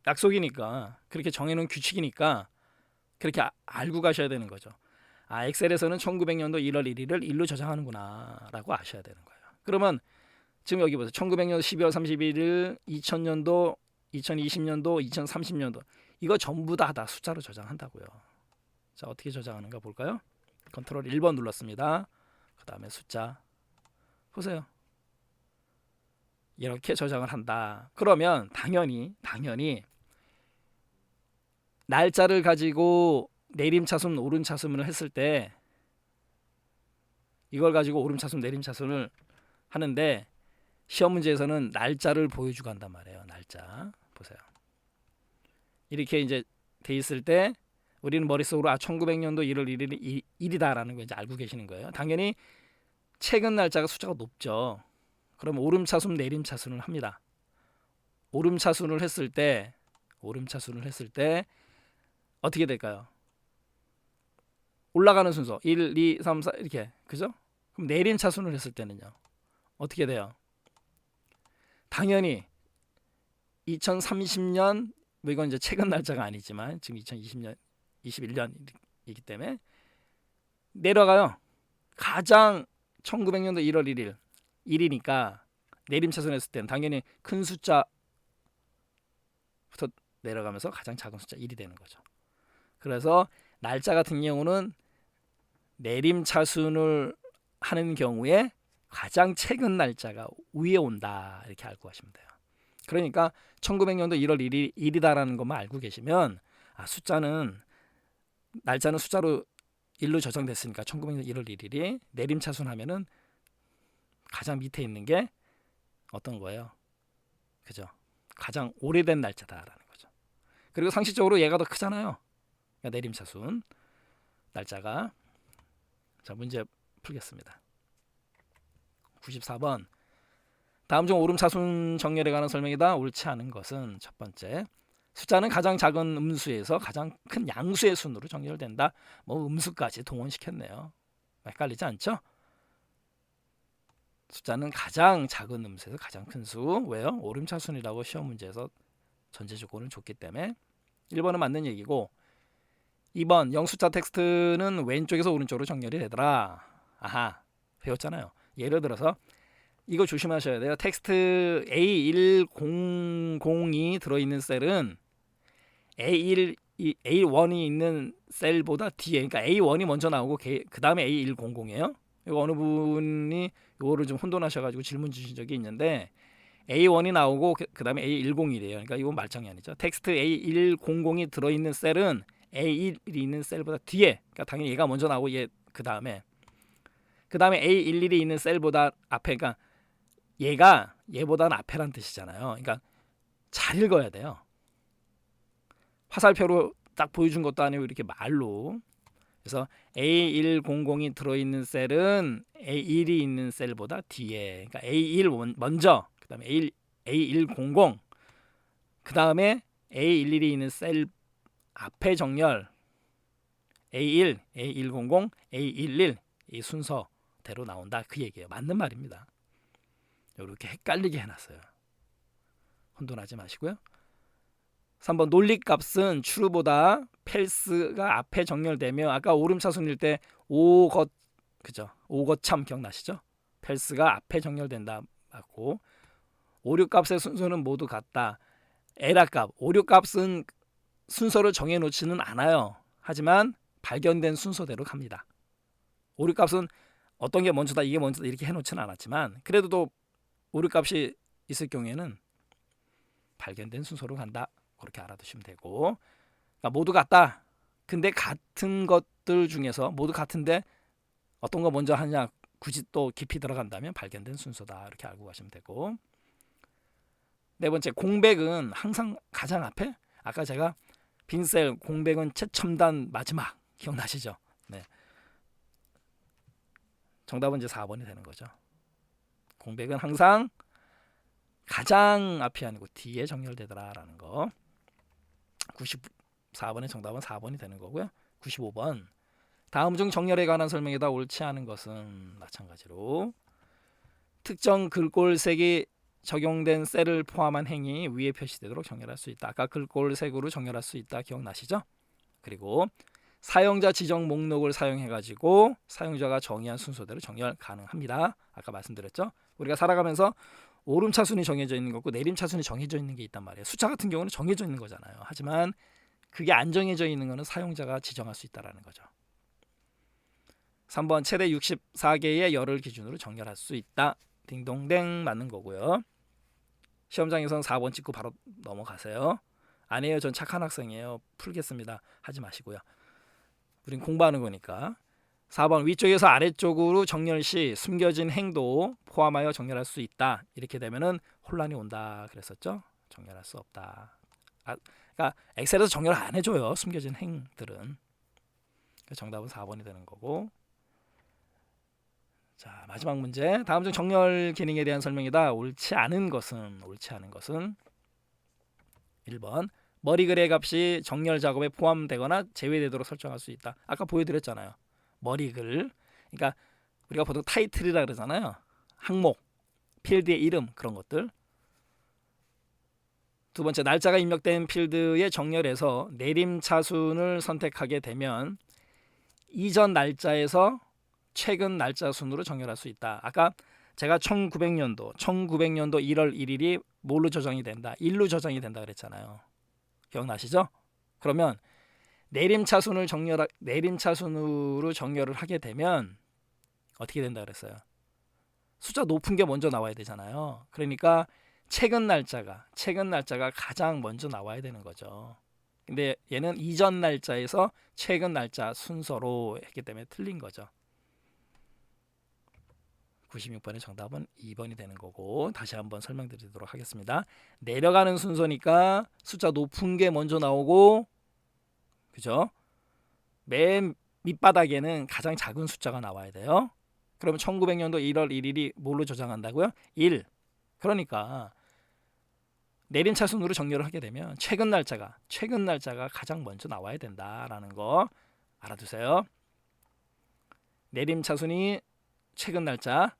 약속이니까 그렇게 정해놓은 규칙이니까 그렇게 알고 가셔야 되는 거죠. 아 엑셀에서는 1900년도 1월 1일을 1로 저장하는구나 라고 아셔야 되는 거예요. 그러면 지금 여기 보세요. 1900년도 12월 31일 2000년도 2020년도 2030년도 이거 전부 다 숫자로 저장한다고요. 자 어떻게 저장하는가 볼까요? 컨트롤 1번 눌렀습니다. 그 다음에 숫자 보세요. 이렇게 저장을 한다. 그러면 당연히 날짜를 가지고 내림차순 오름차순을 했을 때 이걸 가지고 오름차순 내림차순을 하는데 시험 문제에서는 날짜를 보여주고 한단 말이에요. 날짜 보세요. 이렇게 이제 돼 있을 때 우리는 머릿속으로 1900년도 1월 1일이 1이다라는 거 이제 알고 계시는 거예요. 당연히 최근 날짜가 숫자가 높죠. 그럼 오름차순 내림차순을 합니다. 오름차순을 했을 때 어떻게 될까요? 올라가는 순서 1, 2, 3, 4 이렇게 그죠? 그럼 내림차순을 했을 때는요. 어떻게 돼요? 당연히 2030년 뭐 이건 이제 최근 날짜가 아니지만 지금 2020년 21년이기 때문에 내려가요. 가장 1900년도 1월 1일 1이니까 내림차순 했을 때는 당연히 큰 숫자부터 내려가면서 가장 작은 숫자 1이 되는 거죠. 그래서 날짜 같은 경우는 내림차순을 하는 경우에 가장 최근 날짜가 위에 온다 이렇게 알고 가시면 돼요. 그러니까 1900년도 1월 1일이다라는 것만 알고 계시면 날짜는 숫자로 1로 저장됐으니까 1900년 1월 1일이 내림차순하면은 가장 밑에 있는 게 어떤 거예요? 그죠? 가장 오래된 날짜다라는 거죠. 그리고 상식적으로 얘가 더 크잖아요. 그러니까 내림차순 날짜가. 자, 문제 풀겠습니다. 94번. 다음 중 오름차순 정렬에 관한 설명이다. 옳지 않은 것은 첫 번째, 숫자는 가장 작은 음수에서 가장 큰 양수의 순으로 정렬된다. 뭐 음수까지 동원시켰네요. 헷갈리지 않죠? 숫자는 가장 작은 음수에서 가장 큰 수. 왜요? 오름차순이라고 시험 문제에서 전제 조건을 줬기 때문에 1번은 맞는 얘기고, 2번 영숫자 텍스트는 왼쪽에서 오른쪽으로 정렬이 되더라. 아하, 배웠잖아요. 예를 들어서 이거 조심하셔야 돼요. 텍스트 A100이 들어있는 셀은 A1이 있는 셀보다 뒤에, 그러니까 A1이 먼저 나오고 그 다음에 A100이에요. 이거 어느 분이 이거를 좀 혼돈하셔가지고 질문 주신 적이 있는데, A1이 나오고 그 다음에 A101이에요. 그러니까 이건 말장이 아니죠. 텍스트 A100이 들어있는 셀은 A1이 있는 셀보다 뒤에, 그러니까 당연히 얘가 먼저 나오고 얘 그 다음에 A11이 있는 셀보다 앞에, 그러니까 얘가 얘보다는 앞에란 뜻이잖아요. 그러니까 잘 읽어야 돼요. 화살표로 딱 보여준 것도 아니고 이렇게 말로. 그래서 A100이 들어있는 셀은 A1이 있는 셀보다 뒤에, 그러니까 A1 먼저, 그 다음에 A100, 그 다음에 A11이 있는 셀 앞에 정렬, A1, A100, A11 이 순서대로 나온다, 그 얘기예요. 맞는 말입니다. 이렇게 헷갈리게 해놨어요. 혼돈하지 마시고요. 3번 논리값은 true보다 false가 앞에 정렬되며, 아까 오름차순일 때 오것, 그죠? 오거참 기억나시죠? false가 앞에 정렬된다 맞고, 오류값의 순서는 모두 같다. 에라값, 오류값은 순서를 정해놓지는 않아요. 하지만 발견된 순서대로 갑니다. 오류값은 어떤 게 먼저다 이게 먼저다 이렇게 해놓지는 않았지만, 그래도 또 오류값이 있을 경우에는 발견된 순서로 간다. 그렇게 알아두시면 되고, 그러니까 모두 같다. 근데 같은 것들 중에서 모두 같은데 어떤 거 먼저 하냐, 굳이 또 깊이 들어간다면 발견된 순서다. 이렇게 알고 가시면 되고, 네 번째, 공백은 항상 가장 앞에. 아까 제가 빈셀 공백은 최첨단 마지막 기억나시죠? 네. 정답은 이제 4번이 되는 거죠. 공백은 항상 가장 앞이 아니고 뒤에 정렬되더라라는 거. 94번의 정답은 4번이 되는 거고요. 95번. 다음 중 정렬에 관한 설명이다. 옳지 않은 것은 마찬가지로 특정 글꼴색이 적용된 셀을 포함한 행위 위에 표시되도록 정렬할 수 있다. 아까 글꼴색으로 정렬할 수 있다. 기억나시죠? 그리고 사용자 지정 목록을 사용해가지고 사용자가 정의한 순서대로 정렬 가능합니다. 아까 말씀드렸죠? 우리가 살아가면서 오름차순이 정해져 있는 거고 내림차순이 정해져 있는 게 있단 말이에요. 숫자 같은 경우는 정해져 있는 거잖아요. 하지만 그게 안 정해져 있는 거는 사용자가 지정할 수 있다는 거죠. 3번 최대 64개의 열을 기준으로 정렬할 수 있다. 딩동댕 맞는 거고요. 시험장에서는 4번 찍고 바로 넘어가세요. 아니에요, 전 착한 학생이에요, 풀겠습니다 하지 마시고요. 우린 공부하는 거니까. 4번 위쪽에서 아래쪽으로 정렬 시 숨겨진 행도 포함하여 정렬할 수 있다. 이렇게 되면은 혼란이 온다 그랬었죠. 정렬할 수 없다. 그러니까 엑셀에서 정렬 안 해줘요, 숨겨진 행들은. 정답은 4번이 되는 거고. 자, 마지막 문제. 다음 중 정렬 기능에 대한 설명이다. 옳지 않은 것은 1번 머리글의 값이 정렬 작업에 포함되거나 제외되도록 설정할 수 있다. 아까 보여드렸잖아요. 머리글, 그러니까 우리가 보통 타이틀이라 그러잖아요. 항목, 필드의 이름, 그런 것들. 두 번째, 날짜가 입력된 필드의 정렬에서 내림차순을 선택하게 되면 이전 날짜에서 최근 날짜 순으로 정렬할 수 있다. 아까 제가 1900년도 1월 1일이 뭘로 저장이 된다? 1로 저장이 된다 그랬잖아요. 기억나시죠? 그러면 내림차순으로 정렬을 하게 되면 어떻게 된다 그랬어요? 숫자 높은 게 먼저 나와야 되잖아요. 그러니까 최근 날짜가 가장 먼저 나와야 되는 거죠. 근데 얘는 이전 날짜에서 최근 날짜 순서로 했기 때문에 틀린 거죠. 96번의 정답은 2번이 되는 거고, 다시 한번 설명드리도록 하겠습니다. 내려가는 순서니까 숫자 높은 게 먼저 나오고, 그죠? 맨 밑바닥에는 가장 작은 숫자가 나와야 돼요. 그러면 1900년도 1월 1일이 뭘로 저장한다고요? 1. 그러니까 내림차순으로 정렬을 하게 되면 최근 날짜가 가장 먼저 나와야 된다라는 거 알아두세요. 내림차순이 최근 날짜.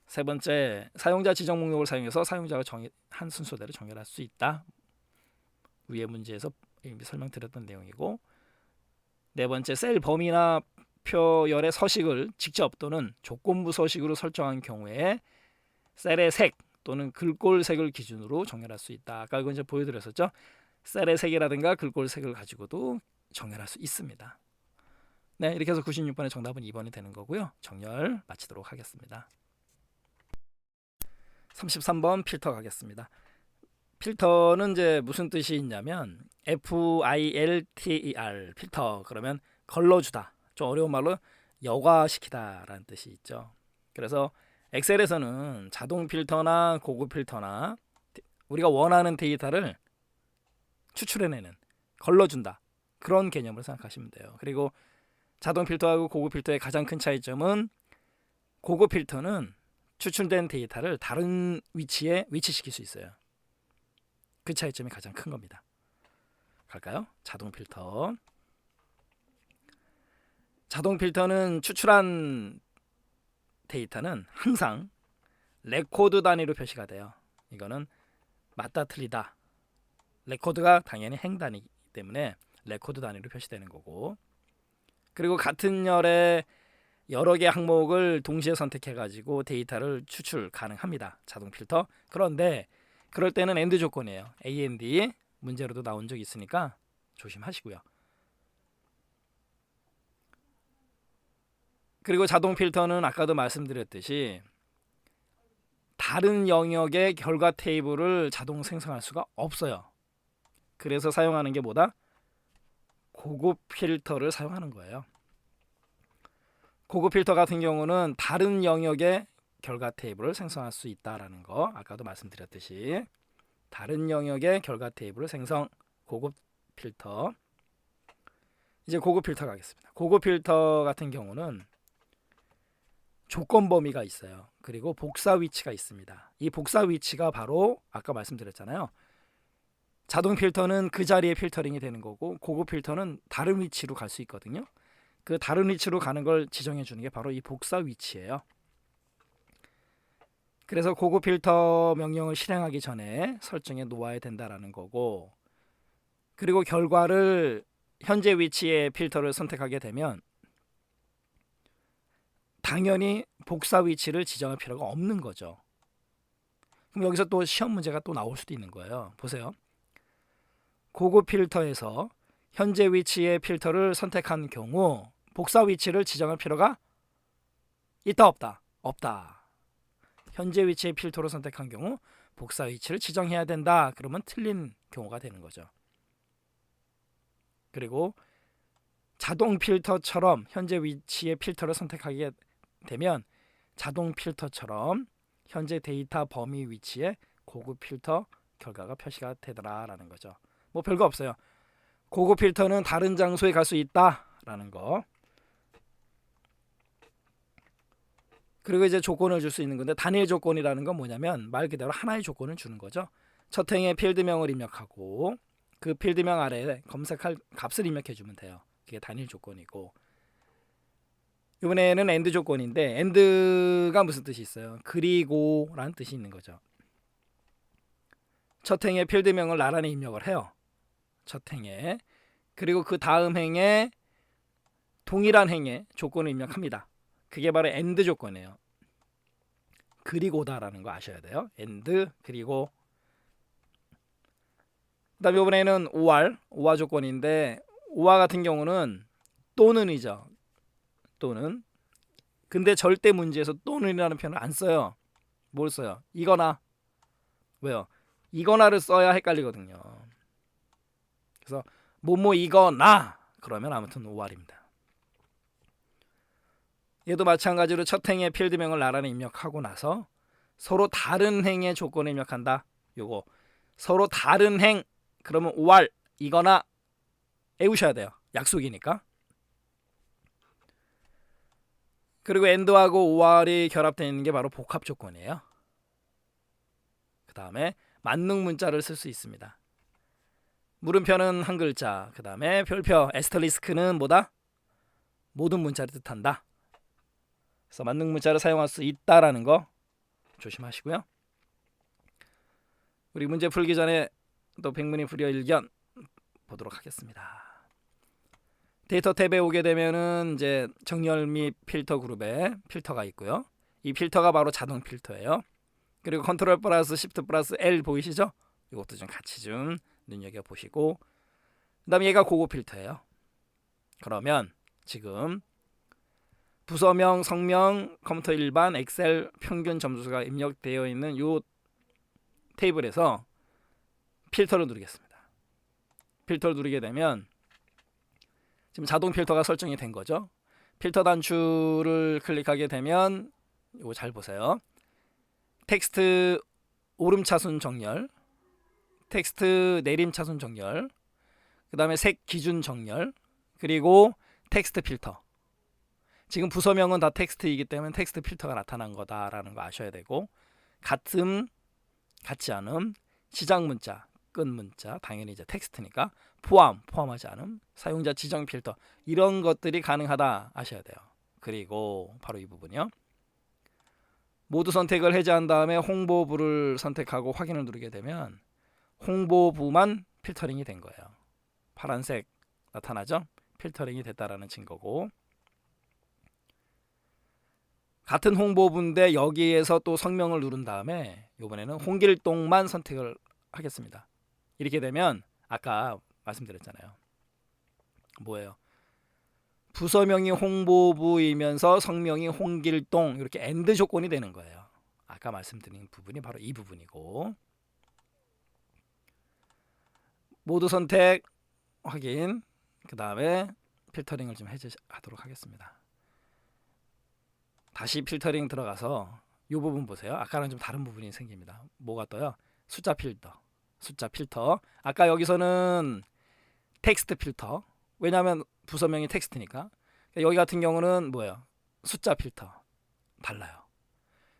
세 번째, 사용자 지정 목록을 사용해서 사용자가 한 순서대로 정렬할 수 있다. 위의 문제에서 이미 설명드렸던 내용이고, 네 번째, 셀 범위나 표열의 서식을 직접 또는 조건부 서식으로 설정한 경우에 셀의 색 또는 글꼴색을 기준으로 정렬할 수 있다. 아까 이거 이제 보여드렸었죠. 셀의 색이라든가 글꼴색을 가지고도 정렬할 수 있습니다. 네, 이렇게 해서 96번의 정답은 2번이 되는 거고요. 정렬 마치도록 하겠습니다. 33번 필터 가겠습니다. 필터는 이제 무슨 뜻이 있냐면 FILTER 필터, 그러면 걸러주다, 좀 어려운 말로 여과시키다 라는 뜻이 있죠. 그래서 엑셀에서는 자동 필터나 고급 필터나 우리가 원하는 데이터를 추출해내는, 걸러준다, 그런 개념으로 생각하시면 돼요. 그리고 자동 필터하고 고급 필터의 가장 큰 차이점은 고급 필터는 추출된 데이터를 다른 위치에 위치시킬 수 있어요. 그 차이점이 가장 큰 겁니다. 갈까요? 자동 필터. 자동 필터는 추출한 데이터는 항상 레코드 단위로 표시가 돼요. 이거는 맞다 틀리다. 레코드가 당연히 행 단위이기 때문에 레코드 단위로 표시되는 거고, 그리고 같은 열의 여러 개 항목을 동시에 선택해 가지고 데이터를 추출 가능합니다. 자동 필터. 그런데 그럴 때는 AND 조건이에요. AND 문제로도 나온 적이 있으니까 조심하시고요. 그리고 자동 필터는 아까도 말씀드렸듯이 다른 영역의 결과 테이블을 자동 생성할 수가 없어요. 그래서 사용하는 게 뭐다? 고급 필터를 사용하는 거예요. 고급 필터 같은 경우는 다른 영역의 결과 테이블을 생성할 수 있다라는 거 아까도 말씀드렸듯이 다른 영역의 결과 테이블을 생성, 고급 필터. 이제 고급 필터 가겠습니다. 고급 필터 같은 경우는 조건 범위가 있어요. 그리고 복사 위치가 있습니다. 이 복사 위치가 바로 아까 말씀드렸잖아요. 자동 필터는 그 자리에 필터링이 되는 거고, 고급 필터는 다른 위치로 갈 수 있거든요. 그 다른 위치로 가는 걸 지정해 주는 게 바로 이 복사 위치예요. 그래서 고급 필터 명령을 실행하기 전에 설정해 놓아야 된다라는 거고, 그리고 결과를 현재 위치의 필터를 선택하게 되면 당연히 복사 위치를 지정할 필요가 없는 거죠. 그럼 여기서 또 시험 문제가 또 나올 수도 있는 거예요. 보세요. 고급 필터에서 현재 위치의 필터를 선택한 경우 복사 위치를 지정할 필요가 있다 없다? 없다. 현재 위치의 필터로 선택한 경우 복사 위치를 지정해야 된다. 그러면 틀린 경우가 되는 거죠. 그리고 자동 필터처럼 현재 위치의 필터를 선택하게 되면 자동 필터처럼 현재 데이터 범위 위치에 고급 필터 결과가 표시가 되더라라는 거죠. 뭐 별거 없어요. 고급 필터는 다른 장소에 갈 수 있다라는 거. 그리고 이제 조건을 줄 수 있는 건데, 단일 조건이라는 건 뭐냐면 말 그대로 하나의 조건을 주는 거죠. 첫 행에 필드명을 입력하고 그 필드명 아래에 검색할 값을 입력해 주면 돼요. 그게 단일 조건이고, 이번에는 AND 조건인데 AND가 무슨 뜻이 있어요? 그리고 라는 뜻이 있는 거죠. 첫 행에 필드명을 나란히 입력을 해요. 첫 행에. 그리고 그 다음 행에 동일한 행에 조건을 입력합니다. 그게 바로 AND 조건이에요. 그리고다라는 거 아셔야 돼요. AND 그리고. 그다음에 이번에는 OR 조건인데, OR 같은 경우는 또는이죠. 또는 근데 절대 문제에서 또는이라는 표현을 안 써요. 뭘 써요? 이거나. 왜요? 이거나를 써야 헷갈리거든요. 그래서 뭐뭐 이거나 그러면 아무튼 OR입니다. 얘도 마찬가지로 첫 행의 필드명을 나란히 입력하고 나서 서로 다른 행의 조건을 입력한다. 요거 서로 다른 행 그러면 OR 이거나 외우셔야 돼요. 약속이니까. 그리고 AND하고 OR이 결합되어 있는 게 바로 복합 조건이에요. 그 다음에 만능 문자를 쓸 수 있습니다. 물음표는 한 글자, 그 다음에 별표, 에스터리스크는 뭐다? 모든 문자를 뜻한다. 그래서 만능 문자를 사용할 수 있다라는 거 조심하시고요. 우리 문제 풀기 전에 또 백문이 불여일견 보도록 하겠습니다. 데이터 탭에 오게 되면은 이제 정렬 및 필터 그룹에 필터가 있고요. 이 필터가 바로 자동 필터예요. 그리고 컨트롤 플러스 시프트 플러스 L 보이시죠? 이것도 좀 같이 좀 눈여겨 보시고, 그다음에 얘가 고급 필터예요. 그러면 지금 부서명, 성명, 컴퓨터 일반, 엑셀 평균 점수가 입력되어 있는 이 테이블에서 필터를 누르겠습니다. 필터를 누르게 되면 지금 자동 필터가 설정이 된 거죠. 필터 단추를 클릭하게 되면 이거 잘 보세요. 텍스트 오름차순 정렬, 텍스트 내림차순 정렬, 그 다음에 색 기준 정렬, 그리고 텍스트 필터. 지금 부서명은 다 텍스트이기 때문에 텍스트 필터가 나타난 거다라는 거 아셔야 되고, 같음, 같지 않음, 시작 문자, 끝 문자, 당연히 이제 텍스트니까 포함하지 않음, 사용자 지정 필터, 이런 것들이 가능하다 아셔야 돼요. 그리고 바로 이 부분이요. 모두 선택을 해제한 다음에 홍보부를 선택하고 확인을 누르게 되면 홍보부만 필터링이 된 거예요. 파란색 나타나죠? 필터링이 됐다라는 증거고, 같은 홍보부인데 여기에서 또 성명을 누른 다음에 이번에는 홍길동만 선택을 하겠습니다. 이렇게 되면 아까 말씀드렸잖아요. 뭐예요? 부서명이 홍보부이면서 성명이 홍길동, 이렇게 AND 조건이 되는 거예요. 아까 말씀드린 부분이 바로 이 부분이고, 모두 선택 확인, 그 다음에 필터링을 좀 해제하도록 하겠습니다. 다시 필터링 들어가서 이 부분 보세요. 아까랑 좀 다른 부분이 생깁니다. 뭐가 떠요? 숫자 필터. 숫자 필터. 아까 여기서는 텍스트 필터. 왜냐하면 부서명이 텍스트니까. 여기 같은 경우는 뭐예요? 숫자 필터. 달라요.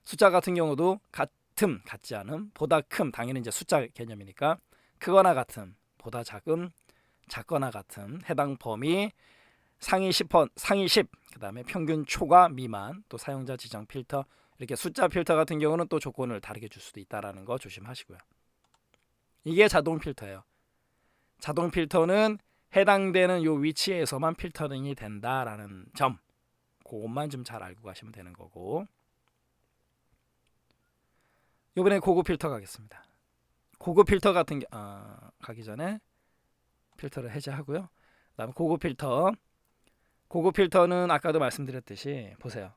숫자 같은 경우도 같음, 같지 않음, 보다 큼, 당연히 이제 숫자 개념이니까 크거나 같음, 보다 작음, 작거나 같음, 해당 범위, 상위 10%, 상위 10, 그 다음에 평균 초과 미만, 또 사용자 지정 필터, 이렇게 숫자 필터 같은 경우는 또 조건을 다르게 줄 수도 있다는 거 조심하시고요. 이게 자동 필터예요. 자동 필터는 해당되는 요 위치에서만 필터링이 된다라는 점, 그것만 좀 잘 알고 가시면 되는 거고, 이번에 고급 필터 가겠습니다. 고급 필터 같은 게 가기 전에 필터를 해제하고요. 그다음에 고급 필터. 고급 필터는 아까도 말씀드렸듯이 보세요.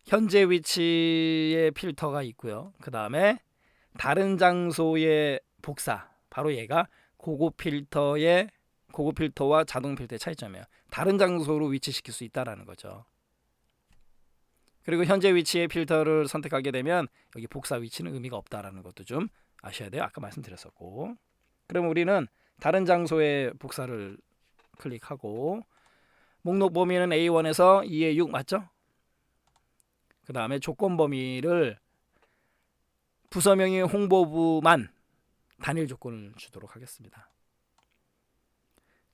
현재 위치의 필터가 있고요. 그 다음에 다른 장소의 복사. 바로 얘가 고급 필터와 자동 필터의 차이점이에요. 다른 장소로 위치시킬 수 있다라는 거죠. 그리고 현재 위치의 필터를 선택하게 되면 여기 복사 위치는 의미가 없다라는 것도 좀 아셔야 돼요. 아까 말씀드렸었고. 그럼 우리는 다른 장소의 복사를 클릭하고, 목록 범위는 A1에서 2에 6 맞죠? 그 다음에 조건 범위를 부서명이 홍보부만 단일 조건을 주도록 하겠습니다.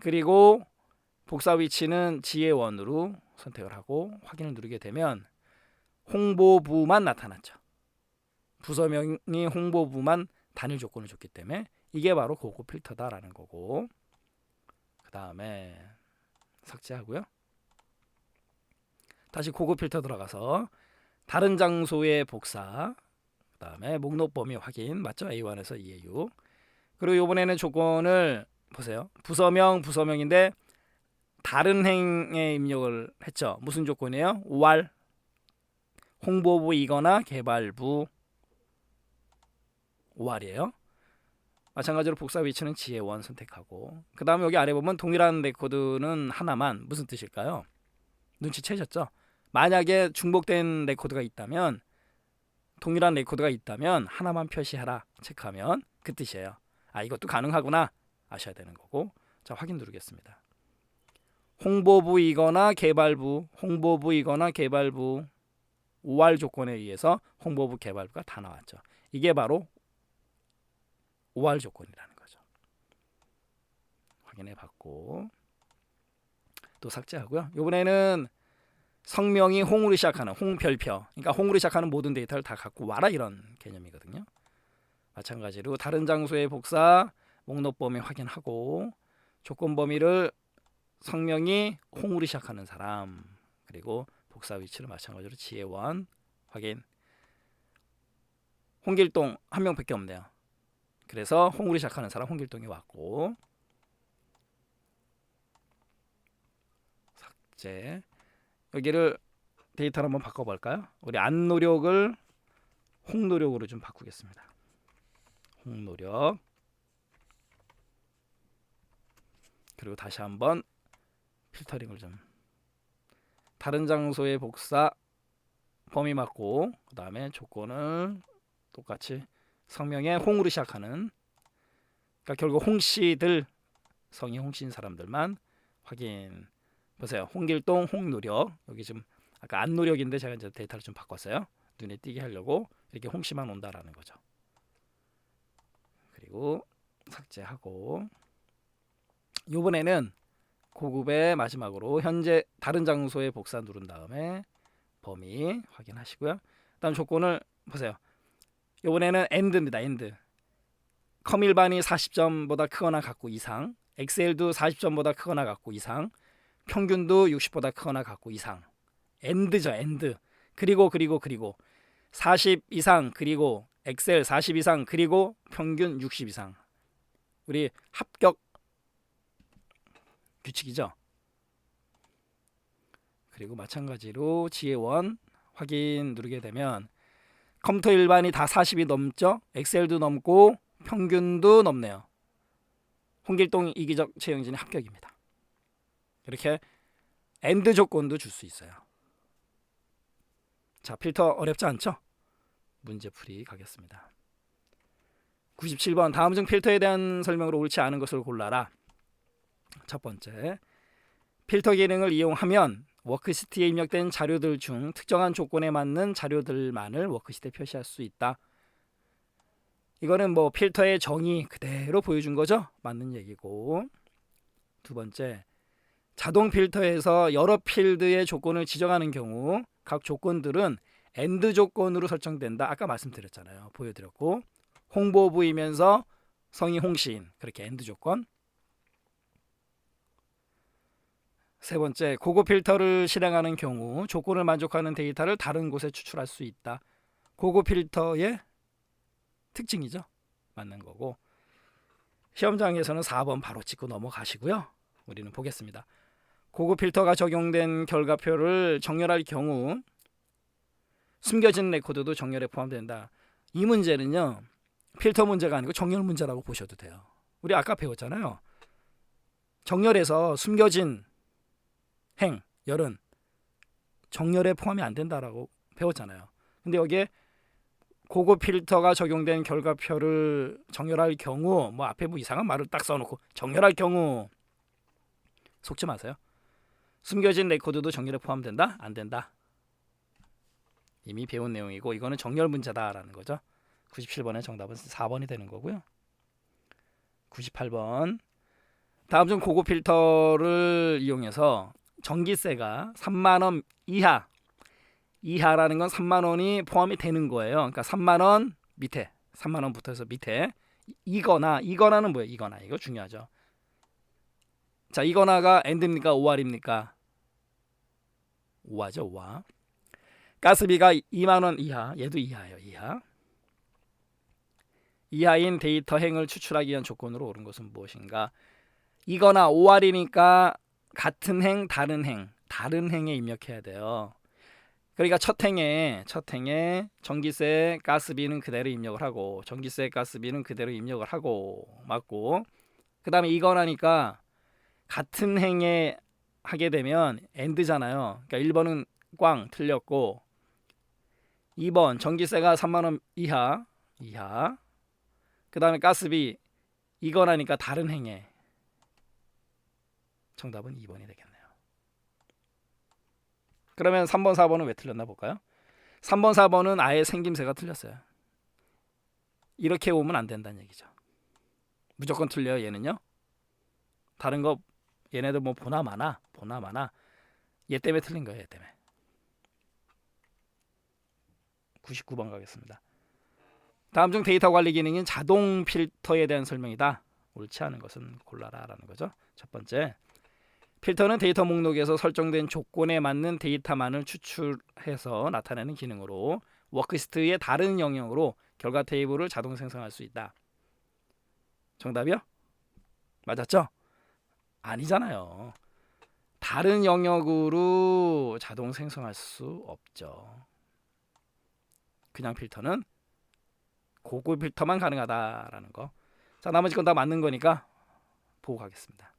그리고 복사 위치는 지혜원으로 선택을 하고 확인을 누르게 되면 홍보부만 나타났죠. 부서명이 홍보부만 단일 조건을 줬기 때문에 이게 바로 고급 필터다라는 거고, 그 다음에 삭제하고요. 다시 고급 필터 들어가서 다른 장소의 복사, 그 다음에 목록 범위 확인 맞죠? A1에서 2에 6. 그리고 이번에는 조건을 보세요. 부서명인데 다른 행에 입력을 했죠. 무슨 조건이에요? OR 홍보부이거나 개발부 5R이에요. 마찬가지로 복사 위치는 지혜1 선택하고, 그 다음에 여기 아래 보면 동일한 레코드는 하나만, 무슨 뜻일까요? 눈치채셨죠? 만약에 중복된 레코드가 있다면, 동일한 레코드가 있다면 하나만 표시하라 체크하면 그 뜻이에요. 아, 이것도 가능하구나 아셔야 되는 거고. 자, 확인 누르겠습니다. 홍보부이거나 개발부, 홍보부이거나 개발부 5R 조건에 의해서 홍보부 개발부가 다 나왔죠. 이게 바로 5R 조건이라는 거죠. 확인해 봤고, 또 삭제하고요. 이번에는 성명이 홍으로 시작하는 홍별표, 그러니까 홍으로 시작하는 모든 데이터를 다 갖고 와라, 이런 개념이거든요. 마찬가지로 다른 장소의 복사 목록 범위 확인하고, 조건 범위를 성명이 홍으로 시작하는 사람, 그리고 복사 위치를 마찬가지로 지혜1 확인. 홍길동 한 명밖에 없네요. 그래서 홍으로 시작하는 사람 홍길동이 왔고, 삭제. 여기를 데이터를 한번 바꿔볼까요? 우리 안노력을 홍노력으로 좀 바꾸겠습니다. 홍노력. 그리고 다시 한번 필터링을 좀, 다른 장소의 복사 범위 맞고, 그 다음에 조건을 똑같이 성명에 홍으로 시작하는, 그러니까 결국 홍씨들, 성이 홍씨인 사람들만 확인. 보세요. 홍길동, 홍노력. 여기 지금 아까 안노력인데 제가 이제 데이터를 좀 바꿨어요. 눈에 띄게 하려고 이렇게 홍씨만 온다라는 거죠. 그리고 삭제하고, 이번에는 고급의 마지막으로 현재 다른 장소에 복사 누른 다음에 범위 확인하시고요. 다음 조건을 보세요. 이번에는 AND입니다. AND. 컴일반이 40점보다 크거나 같고 이상, 엑셀도 40점보다 크거나 같고 이상, 평균도 60보다 크거나 같고 이상. AND죠. AND. 그리고 40 이상, 그리고 엑셀 40 이상, 그리고 평균 60 이상. 우리 합격 규칙이죠. 그리고 마찬가지로 지혜1 확인 누르게 되면 컴퓨터 일반이 다 40이 넘죠. 엑셀도 넘고 평균도 넘네요. 홍길동 이기적 최영진이 합격입니다. 이렇게 AND 조건도 줄 수 있어요. 자, 필터 어렵지 않죠? 문제풀이 가겠습니다. 97번 다음 중 필터에 대한 설명으로 옳지 않은 것을 골라라. 첫 번째, 필터 기능을 이용하면 워크시트에 입력된 자료들 중 특정한 조건에 맞는 자료들만을 워크시트에 표시할 수 있다. 이거는 뭐 필터의 정의 그대로 보여준 거죠? 맞는 얘기고. 두 번째, 자동 필터에서 여러 필드의 조건을 지정하는 경우 각 조건들은 AND 조건으로 설정된다. 아까 말씀드렸잖아요. 보여드렸고, 홍보부이면서 성이 홍시인, 그렇게 AND 조건. 세 번째, 고급 필터를 실행하는 경우 조건을 만족하는 데이터를 다른 곳에 추출할 수 있다. 고급 필터의 특징이죠. 맞는 거고. 시험장에서는 4번 바로 찍고 넘어가시고요. 우리는 보겠습니다. 고급 필터가 적용된 결과표를 정렬할 경우 숨겨진 레코드도 정렬에 포함된다. 이 문제는요, 필터 문제가 아니고 정렬 문제라고 보셔도 돼요. 우리 아까 배웠잖아요. 정렬에서 숨겨진 행, 열은 정렬에 포함이 안 된다라고 배웠잖아요. 근데 여기에 고급 필터가 적용된 결과표를 정렬할 경우, 뭐 앞에 뭐 이상한 말을 딱 써놓고 정렬할 경우, 속지 마세요. 숨겨진 레코드도 정렬에 포함된다? 안 된다. 이미 배운 내용이고 이거는 정렬 문제다라는 거죠. 97번의 정답은 4번이 되는 거고요. 98번 다음 중 고급 필터를 이용해서 전기세가 3만원 이하라는 건 3만원이 포함이 되는 거예요. 그러니까 3만원 밑에, 3만원부터 해서 밑에, 이거나는 뭐예요? 이거나, 이거 중요하죠. 자, 이거나가 AND입니까? OR입니까? OR죠. OR. 가스비가 2만원 이하, 얘도 이하예요. 이하인 데이터 행을 추출하기 위한 조건으로 옳은 것은 무엇인가? 이거나 OR이니까 같은 행, 다른 행에 입력해야 돼요. 그러니까 첫 행에 전기세, 가스비는 그대로 입력을 하고 전기세, 가스비는 그대로 입력을 하고 맞고 그 다음에 이걸 하니까 같은 행에 하게 되면 AND잖아요. 그러니까 1번은 꽝 틀렸고 2번 전기세가 3만 원 이하 그 다음에 가스비 이건 하니까 다른 행에 정답은 2번이 되겠네요. 그러면 3번 4번은 왜 틀렸나 볼까요? 3번 4번은 아예 생김새가 틀렸어요. 이렇게 오면 안 된다는 얘기죠. 무조건 틀려요 얘는요. 다른 거 얘네들 뭐 보나 마나 얘 때문에 틀린 거예요. 얘 때문에. 99번 가겠습니다. 다음 중 데이터 관리 기능인 자동 필터에 대한 설명이다. 옳지 않은 것은 골라라라는 거죠. 첫 번째, 필터는 데이터 목록에서 설정된 조건에 맞는 데이터만을 추출해서 나타내는 기능으로 워크시트의 다른 영역으로 결과 테이블을 자동 생성할 수 있다. 정답이요? 맞았죠? 아니잖아요. 다른 영역으로 자동 생성할 수 없죠. 그냥 필터는 고급 필터만 가능하다라는 거. 자, 나머지 건 다 맞는 거니까 보고 가겠습니다.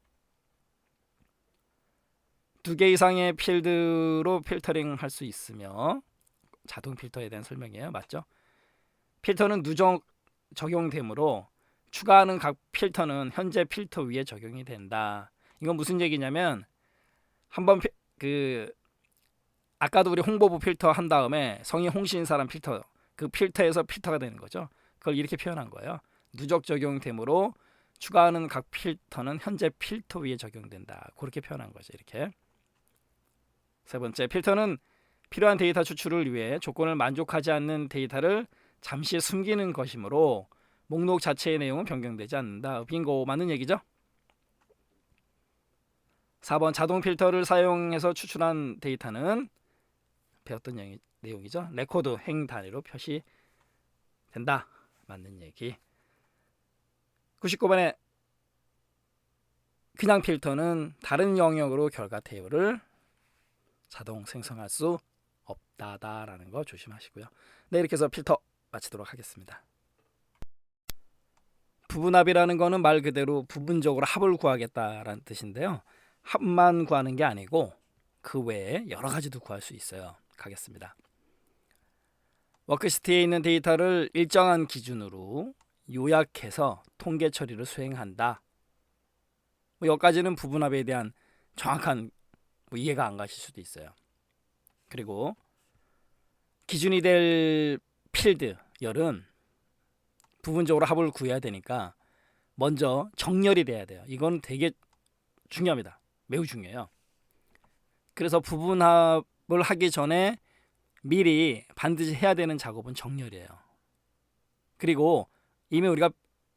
2개 이상의 필드로 필터링 할 수 있으며 자동 필터에 대한 설명이에요. 맞죠? 필터는 누적 적용되므로 추가하는 각 필터는 현재 필터 위에 적용이 된다. 이건 무슨 얘기냐면 한번 아까도 우리 홍보부 필터 한 다음에 성이 홍씨인 사람 필터 그 필터에서 필터가 되는 거죠. 그걸 이렇게 표현한 거예요. 누적 적용되므로 추가하는 각 필터는 현재 필터 위에 적용된다. 그렇게 표현한 거죠. 이렇게. 세 번째, 필터는 필요한 데이터 추출을 위해 조건을 만족하지 않는 데이터를 잠시 숨기는 것이므로 목록 자체의 내용은 변경되지 않는다. 빙고 맞는 얘기죠? 4번, 자동 필터를 사용해서 추출한 데이터는 배웠던 내용이죠. 레코드 행 단위로 표시된다. 맞는 얘기. 99번에 그냥 필터는 다른 영역으로 결과 테이블을 자동 생성할 수 없다라는 거 조심하시고요. 네, 이렇게 해서 필터 마치도록 하겠습니다. 부분합이라는 거는 말 그대로 부분적으로 합을 구하겠다라는 뜻인데요. 합만 구하는 게 아니고 그 외에 여러 가지도 구할 수 있어요. 가겠습니다. 워크시트에 있는 데이터를 일정한 기준으로 요약해서 통계 처리를 수행한다. 여기까지는 부분합에 대한 정확한 이해가 안 가실 수도 있어요. 그리고 기준이 될 필드 열은 부분적으로 합을 구해야 되니까 먼저 정렬이 돼야 돼요. 이건 되게 중요합니다. 매우 중요해요. 그래서 부분합을 하기 전에 미리 반드시 해야 되는 작업은 정렬이에요. 그리고 이미 우리가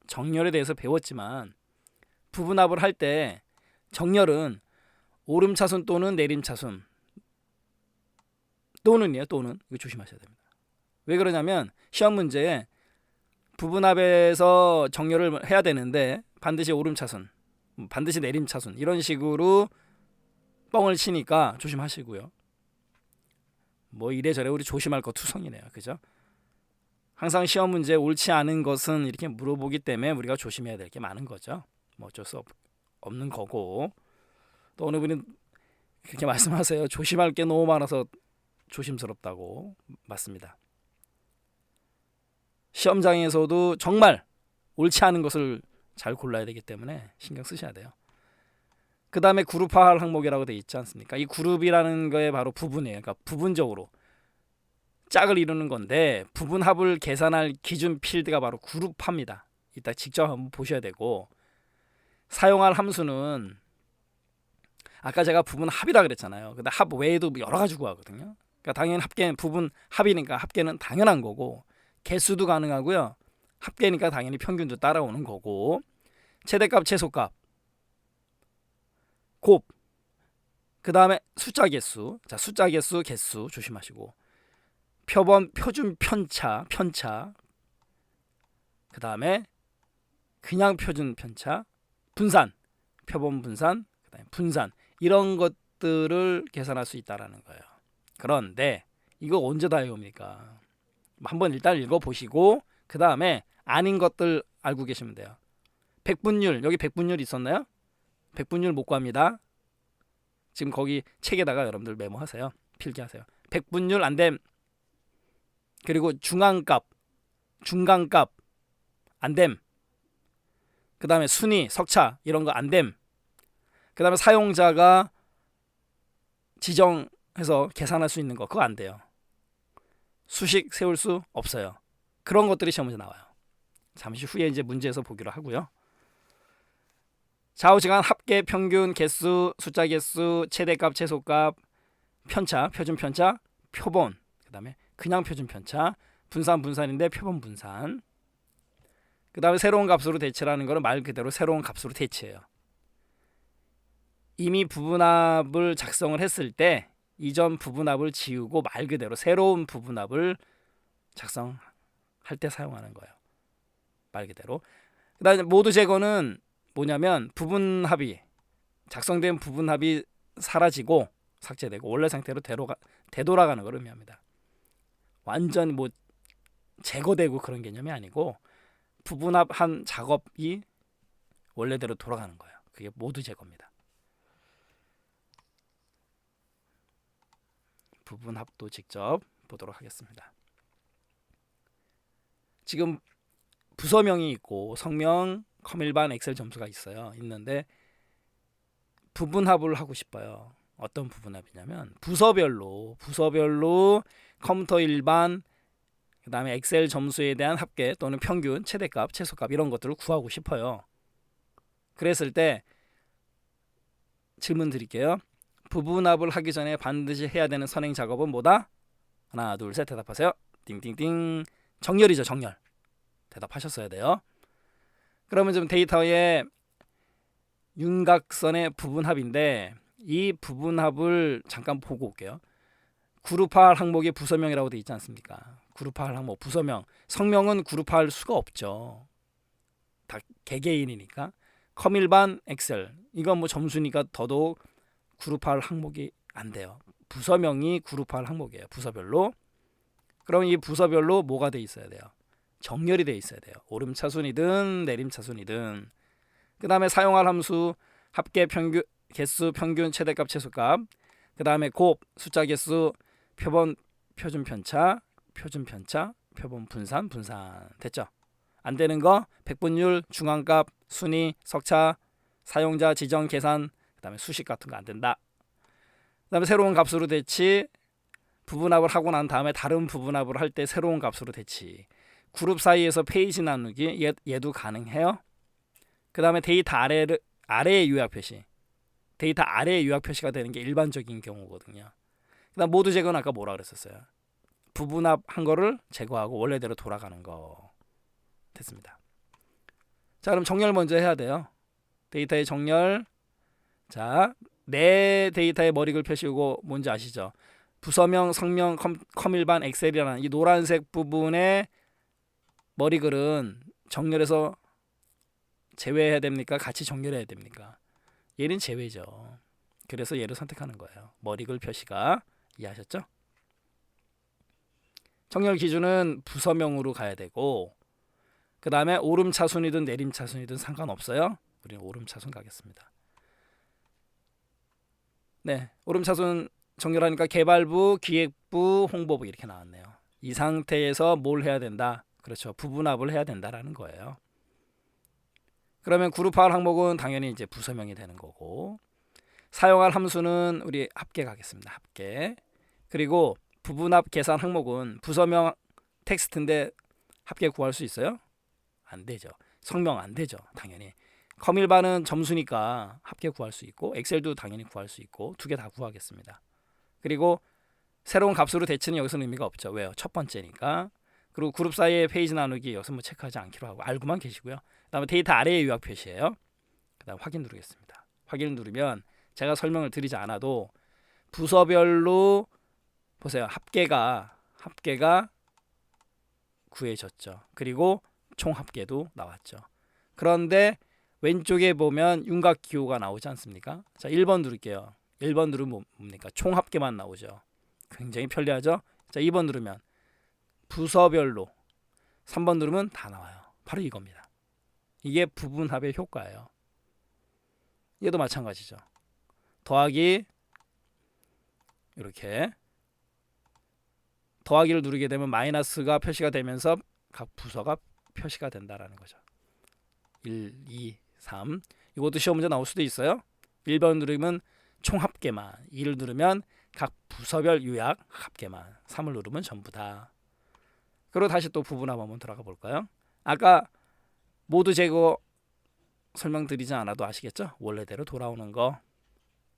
정렬에 대해서 배웠지만 부분합을 할 때 정렬은 오름차순 또는 내림차순 또는이에요. 또는 이거 조심하셔야 됩니다. 왜 그러냐면 시험 문제에 부분합에서 정렬을 해야 되는데 반드시 오름차순 반드시 내림차순 이런 식으로 뻥을 치니까 조심하시고요. 뭐 이래저래 우리 조심할 거 투성이네요. 그죠? 항상 시험 문제 옳지 않은 것은 이렇게 물어보기 때문에 우리가 조심해야 될 게 많은 거죠. 뭐 어쩔 수 없는 거고 또 어느 분이 그렇게 말씀하세요. 조심할 게 너무 많아서 조심스럽다고. 맞습니다. 시험장에서도 정말 옳지 않은 것을 잘 골라야 되기 때문에 신경 쓰셔야 돼요. 그 다음에 그룹화할 항목이라고 되어 있지 않습니까? 이 그룹이라는 거에 바로 부분이에요. 그러니까 부분적으로 짝을 이루는 건데 부분합을 계산할 기준 필드가 바로 그룹화입니다. 이따 직접 한번 보셔야 되고 사용할 함수는 아까 제가 부분합이라 그랬잖아요. 근데 합 외에도 여러 가지 구하거든요. 그러니까 당연히 합계는 부분합이니까 합계는 당연한 거고 개수도 가능하고요. 합계니까 당연히 평균도 따라오는 거고 최대값, 최소값, 곱, 그 다음에 숫자 개수. 자, 숫자 개수, 개수 조심하시고 표본, 표준, 편차, 그 다음에 그냥 표준, 편차, 분산, 표본 분산, 그 다음에 분산 이런 것들을 계산할 수 있다라는 거예요. 그런데 이거 언제 다 외웁니까? 한번 일단 읽어보시고 그 다음에 아닌 것들 알고 계시면 돼요. 백분율, 여기 백분율 있었나요? 백분율 못 구합니다. 지금 거기 책에다가 여러분들 메모하세요. 필기하세요. 백분율 안됨. 그리고 중앙값, 중간값 안됨. 그 다음에 순위, 석차 이런 거 안됨. 그 다음에 사용자가 지정해서 계산할 수 있는 거 그거 안 돼요. 수식 세울 수 없어요. 그런 것들이 시험 문제 나와요. 잠시 후에 이제 문제에서 보기로 하고요. 좌우지간 합계, 평균, 개수, 숫자 개수, 최대값, 최소값, 편차, 표준 편차, 표본, 그 다음에 그냥 표준 편차, 분산, 분산인데 표본 분산. 그 다음에 새로운 값으로 대체라는 거는 말 그대로 새로운 값으로 대체해요. 이미 부분합을 작성을 했을 때 이전 부분합을 지우고 말 그대로 새로운 부분합을 작성할 때 사용하는 거예요. 말 그대로. 그 다음에 모두 제거는 뭐냐면 부분합이 작성된 부분합이 사라지고 삭제되고 원래 상태로 되돌아가는 걸 의미합니다. 완전 뭐 제거되고 그런 개념이 아니고 부분합한 작업이 원래대로 돌아가는 거예요. 그게 모두 제거입니다. 부분합도 직접 보도록 하겠습니다. 지금 부서명이 있고 성명, 컴일반, 엑셀 점수가 있는데 부분합을 하고 싶어요. 어떤 부분합이냐면 부서별로 컴퓨터 일반, 그 다음에 엑셀 점수에 대한 합계 또는 평균, 최대값, 최소값 이런 것들을 구하고 싶어요. 그랬을 때 질문 드릴게요. 부분합을 하기 전에 반드시 해야 되는 선행 작업은 뭐다? 하나, 둘, 셋 대답하세요. 띵띵띵. 정렬이죠, 정렬. 대답하셨어야 돼요. 그러면 좀 데이터의 윤곽선의 부분합인데 이 부분합을 잠깐 보고 올게요. 그룹화할 항목의 부서명이라고 되어 있지 않습니까? 그룹화할 항목, 부서명. 성명은 그룹화할 수가 없죠. 다 개개인이니까. 컴일반, 엑셀. 이건 뭐 점수니까 더더욱 그룹화할 항목이 안 돼요. 부서명이 그룹화할 항목이에요. 부서별로. 그럼 이 부서별로 뭐가 돼 있어야 돼요? 정렬이 돼 있어야 돼요. 오름차순이든 내림차순이든. 그 다음에 사용할 함수 합계, 평균, 개수, 평균, 최대값, 최소값. 그 다음에 곱, 숫자 개수, 표본, 표준 편차, 표본 분산, 됐죠? 안 되는 거 백분율, 중앙값, 순위, 석차, 사용자 지정, 계산, 그 다음에 수식 같은 거 안 된다. 그 다음에 새로운 값으로 대치, 부분합을 하고 난 다음에 다른 부분합을 할 때 새로운 값으로 대치. 그룹 사이에서 페이지 나누기 얘도 가능해요. 그 다음에 데이터 아래의 요약 표시. 데이터 아래의 요약 표시가 되는 게 일반적인 경우거든요. 그 다음 모두 제거는 아까 뭐라 그랬었어요? 부분합한 거를 제거하고 원래대로 돌아가는 거. 됐습니다. 자, 그럼 정렬 먼저 해야 돼요. 데이터의 정렬. 자, 내 데이터의 머리글 표시고 뭔지 아시죠? 부서명, 성명, 컴일반, 엑셀이라는 이 노란색 부분의 머리글은 정렬해서 제외해야 됩니까? 같이 정렬해야 됩니까? 얘는 제외죠. 그래서 얘를 선택하는 거예요. 머리글 표시가. 이해하셨죠? 정렬 기준은 부서명으로 가야 되고 그 다음에 오름차순이든 내림차순이든 상관없어요. 우리는 오름차순 가겠습니다. 네, 오름차순 정렬하니까 개발부, 기획부, 홍보부 이렇게 나왔네요. 이 상태에서 뭘 해야 된다? 그렇죠. 부분합을 해야 된다라는 거예요. 그러면 그룹화할 항목은 당연히 이제 부서명이 되는 거고 사용할 함수는 우리 합계 가겠습니다. 합계. 그리고 부분합 계산 항목은 부서명 텍스트인데 합계 구할 수 있어요? 안 되죠. 성명 안 되죠. 당연히. 컴일반은 점수니까 합계 구할 수 있고 엑셀도 당연히 구할 수 있고 두 개 다 구하겠습니다. 그리고 새로운 값으로 대치는 여기서는 의미가 없죠. 왜요? 첫 번째니까. 그리고 그룹 사이의 페이지 나누기 여기서 뭐 체크하지 않기로 하고 알고만 계시고요. 그 다음에 데이터 아래의 요약 표시예요. 그 다음 확인 누르겠습니다. 확인을 누르면 제가 설명을 드리지 않아도 부서별로 보세요. 합계가 구해졌죠. 그리고 총 합계도 나왔죠. 그런데 왼쪽에 보면 윤곽 기호가 나오지 않습니까? 자, 1번 누를게요. 1번 누르면 뭡니까? 총 합계만 나오죠. 굉장히 편리하죠? 자, 2번 누르면 부서별로, 3번 누르면 다 나와요. 바로 이겁니다. 이게 부분합의 효과예요. 얘도 마찬가지죠. 더하기, 이렇게 더하기를 누르게 되면 마이너스가 표시가 되면서 각 부서가 표시가 된다라는 거죠. 1, 2, 3. 이것도 시험 문제 나올 수도 있어요. 1번 누르면 총 합계만, 2를 누르면 각 부서별 요약 합계만, 3을 누르면 전부 다. 그리고 다시 또 부분합 한번 들어가 볼까요? 아까 모두 제거 설명드리지 않아도 아시겠죠? 원래대로 돌아오는 거.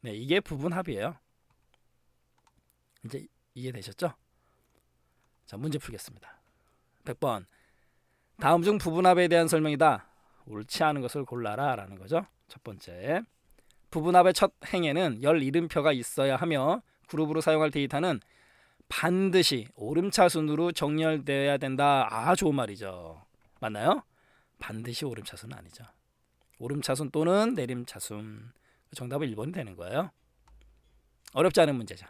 네, 이게 부분합이에요. 이제 이해되셨죠? 자, 문제 풀겠습니다. 100번. 다음 중 부분합에 대한 설명이다. 옳지 않은 것을 골라라 라는 거죠. 첫 번째, 부분합의 첫 행에는 열 이름표가 있어야 하며 그룹으로 사용할 데이터는 반드시 오름차순으로 정렬되어야 된다. 아, 좋은 말이죠. 맞나요? 반드시 오름차순은 아니죠. 오름차순 또는 내림차순. 정답은 1번이 되는 거예요. 어렵지 않은 문제죠.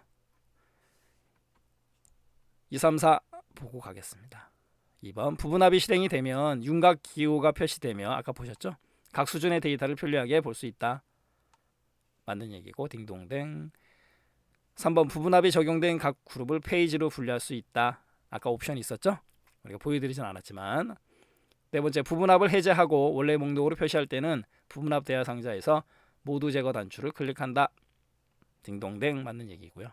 2, 3, 4 보고 가겠습니다. 2번, 부분합이 실행이 되면 윤곽 기호가 표시되며 아까 보셨죠? 각 수준의 데이터를 편리하게 볼 수 있다. 맞는 얘기고 딩동댕. 3번, 부분합이 적용된 각 그룹을 페이지로 분류할 수 있다. 아까 옵션이 있었죠? 우리가 보여드리진 않았지만. 네 번째, 부분합을 해제하고 원래 목록으로 표시할 때는 부분합 대화 상자에서 모두 제거 단추를 클릭한다. 딩동댕. 맞는 얘기고요.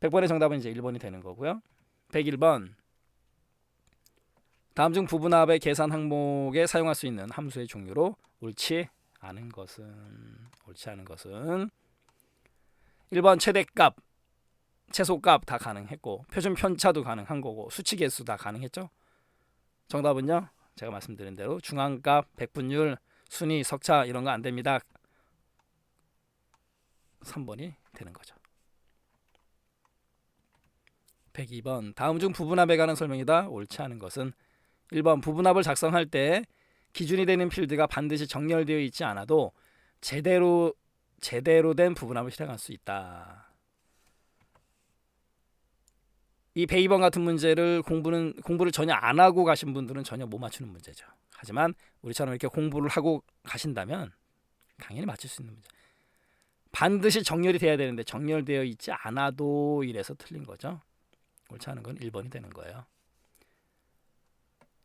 100번의 정답은 이제 1번이 되는 거고요. 101번, 다음 중 부분합의 계산 항목에 사용할 수 있는 함수의 종류로 옳지 않은 것은 1번 최대값, 최소값 다 가능했고 표준 편차도 가능한 거고 수치 개수 다 가능했죠. 정답은요, 제가 말씀드린 대로 중앙값, 백분율, 순위, 석차 이런 거 안 됩니다. 3번이 되는 거죠. 102번, 다음 중 부분합에 관한 설명이다. 옳지 않은 것은 1번, 부분합을 작성할 때 기준이 되는 필드가 반드시 정렬되어 있지 않아도 제대로 된 부분합을 실행할 수 있다. 이 102번 같은 문제를 공부를 전혀 안 하고 가신 분들은 전혀 못 맞추는 문제죠. 하지만 우리처럼 이렇게 공부를 하고 가신다면 당연히 맞출 수 있는 문제. 반드시 정렬이 돼야 되는데 정렬되어 있지 않아도 이래서 틀린 거죠. 옳지 않은 건 1번이 되는 거예요.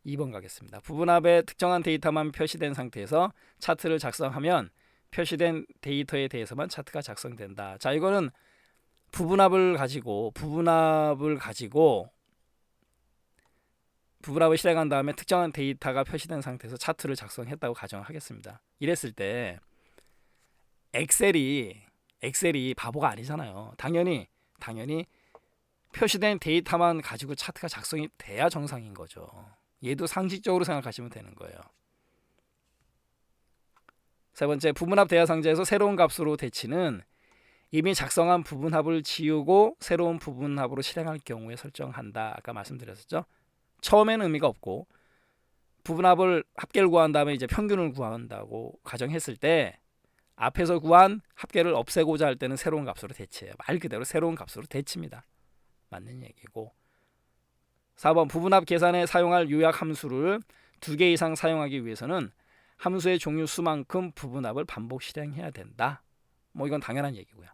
2번 가겠습니다. 부분합에 특정한 데이터만 표시된 상태에서 차트를 작성하면 표시된 데이터에 대해서만 차트가 작성된다. 자, 이거는 부분합을 가지고 부분합을 실행한 다음에 특정한 데이터가 표시된 상태에서 차트를 작성했다고 가정하겠습니다. 이랬을 때 엑셀이 바보가 아니잖아요. 당연히 표시된 데이터만 가지고 차트가 작성이 돼야 정상인 거죠. 얘도 상식적으로 생각하시면 되는 거예요. 세 번째, 부분합 대화 상자에서 새로운 값으로 대치는 이미 작성한 부분합을 지우고 새로운 부분합으로 실행할 경우에 설정한다. 아까 말씀드렸었죠. 처음에는 의미가 없고 부분합을 합계를 구한 다음에 이제 평균을 구한다고 가정했을 때 앞에서 구한 합계를 없애고자 할 때는 새로운 값으로 대치해요. 말 그대로 새로운 값으로 대치입니다. 맞는 얘기고. 4번, 부분합 계산에 사용할 요약 함수를 2개 이상 사용하기 위해서는 함수의 종류 수만큼 부분합을 반복 실행해야 된다. 뭐 이건 당연한 얘기고요.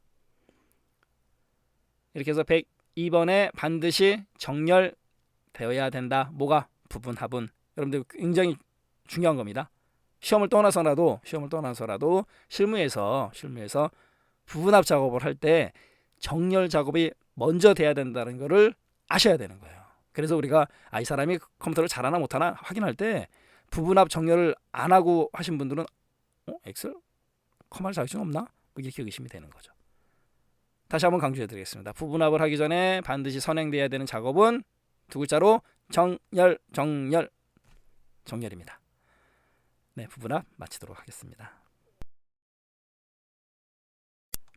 이렇게 해서 102번에 반드시 정렬되어야 된다. 뭐가? 부분합은. 여러분들 굉장히 중요한 겁니다. 시험을 떠나서라도 실무에서 부분합 작업을 할 때 정렬 작업이 먼저 돼야 된다는 것을 아셔야 되는 거예요. 그래서 우리가 이 사람이 컴퓨터를 잘하나 못하나 확인할 때 부분합 정렬을 안 하고 하신 분들은 엑셀? 컴할 자격증 없나? 뭐 이렇게 의심이 되는 거죠. 다시 한번 강조해 드리겠습니다. 부분합을 하기 전에 반드시 선행돼야 되는 작업은 두 글자로 정렬입니다. 네, 부분합 마치도록 하겠습니다.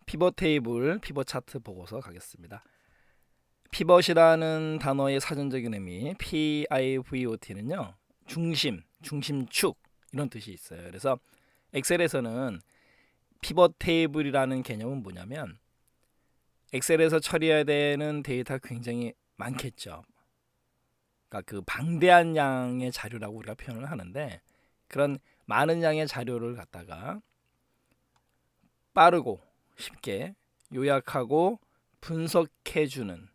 피벗 테이블, 피벗 차트 보고서 가겠습니다. 피벗이라는 단어의 사전적인 의미 PIVOT는요, 중심축 이런 뜻이 있어요. 그래서 엑셀에서는 피벗 테이블이라는 개념은 뭐냐면 엑셀에서 처리해야 되는 데이터가 굉장히 많겠죠. 그러니까 그 방대한 양의 자료라고 우리가 표현을 하는데, 그런 많은 양의 자료를 갖다가 빠르고 쉽게 요약하고 분석해주는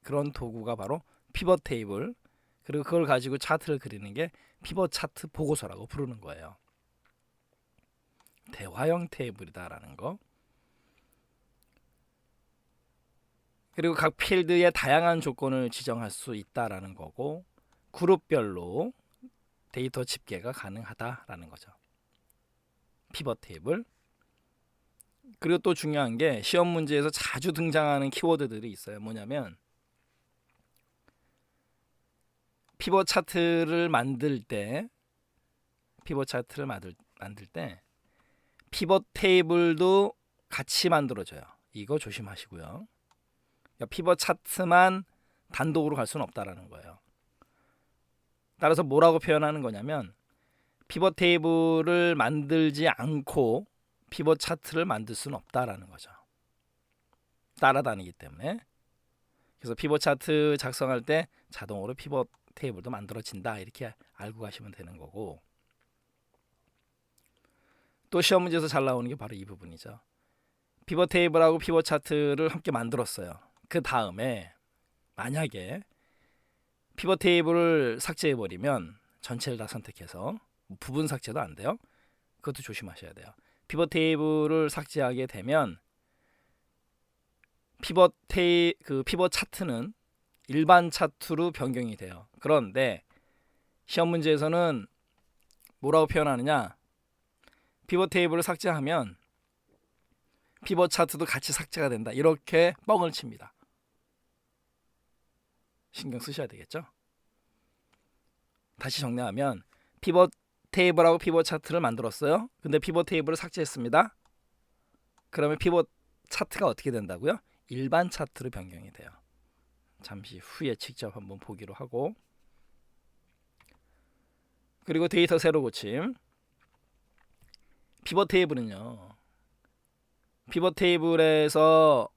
그런 도구가 바로 피벗 테이블, 그리고 그걸 가지고 차트를 그리는 게 피벗 차트 보고서라고 부르는 거예요. 대화형 테이블이다라는 거. 그리고 각 필드에 다양한 조건을 지정할 수 있다라는 거고, 그룹별로 데이터 집계가 가능하다라는 거죠. 피벗 테이블. 그리고 또 중요한 게 시험 문제에서 자주 등장하는 키워드들이 있어요. 뭐냐면 피벗 차트를 만들 때 피벗 테이블도 같이 만들어져요. 이거 조심하시고요. 그러니까 피벗 차트만 단독으로 갈 수는 없다라는 거예요. 따라서 뭐라고 표현하는 거냐면 피벗 테이블을 만들지 않고 피벗 차트를 만들 수는 없다라는 거죠. 따라다니기 때문에. 그래서 피벗 차트 작성할 때 자동으로 피벗 테이블도 만들어진다, 이렇게 알고 가시면 되는 거고, 또 시험 문제에서 잘 나오는 게 바로 이 부분이죠. 피벗 테이블하고 피벗 차트를 함께 만들었어요. 그 다음에 만약에 피벗 테이블을 삭제해버리면 전체를 다 선택해서, 부분 삭제도 안 돼요. 그것도 조심하셔야 돼요. 피벗 테이블을 삭제하게 되면 피벗 차트는 일반 차트로 변경이 돼요. 그런데 시험 문제에서는 뭐라고 표현하느냐? 피벗 테이블을 삭제하면 피벗 차트도 같이 삭제가 된다, 이렇게 뻥을 칩니다. 신경 쓰셔야 되겠죠? 다시 정리하면 피벗 테이블하고 피벗 차트를 만들었어요. 근데 피벗 테이블을 삭제했습니다. 그러면 피벗 차트가 어떻게 된다고요? 일반 차트로 변경이 돼요. 잠시 후에 직접 한번 보기로 하고, 그리고 데이터 세로 고침. 피벗 테이블은요, 피벗 테이블에서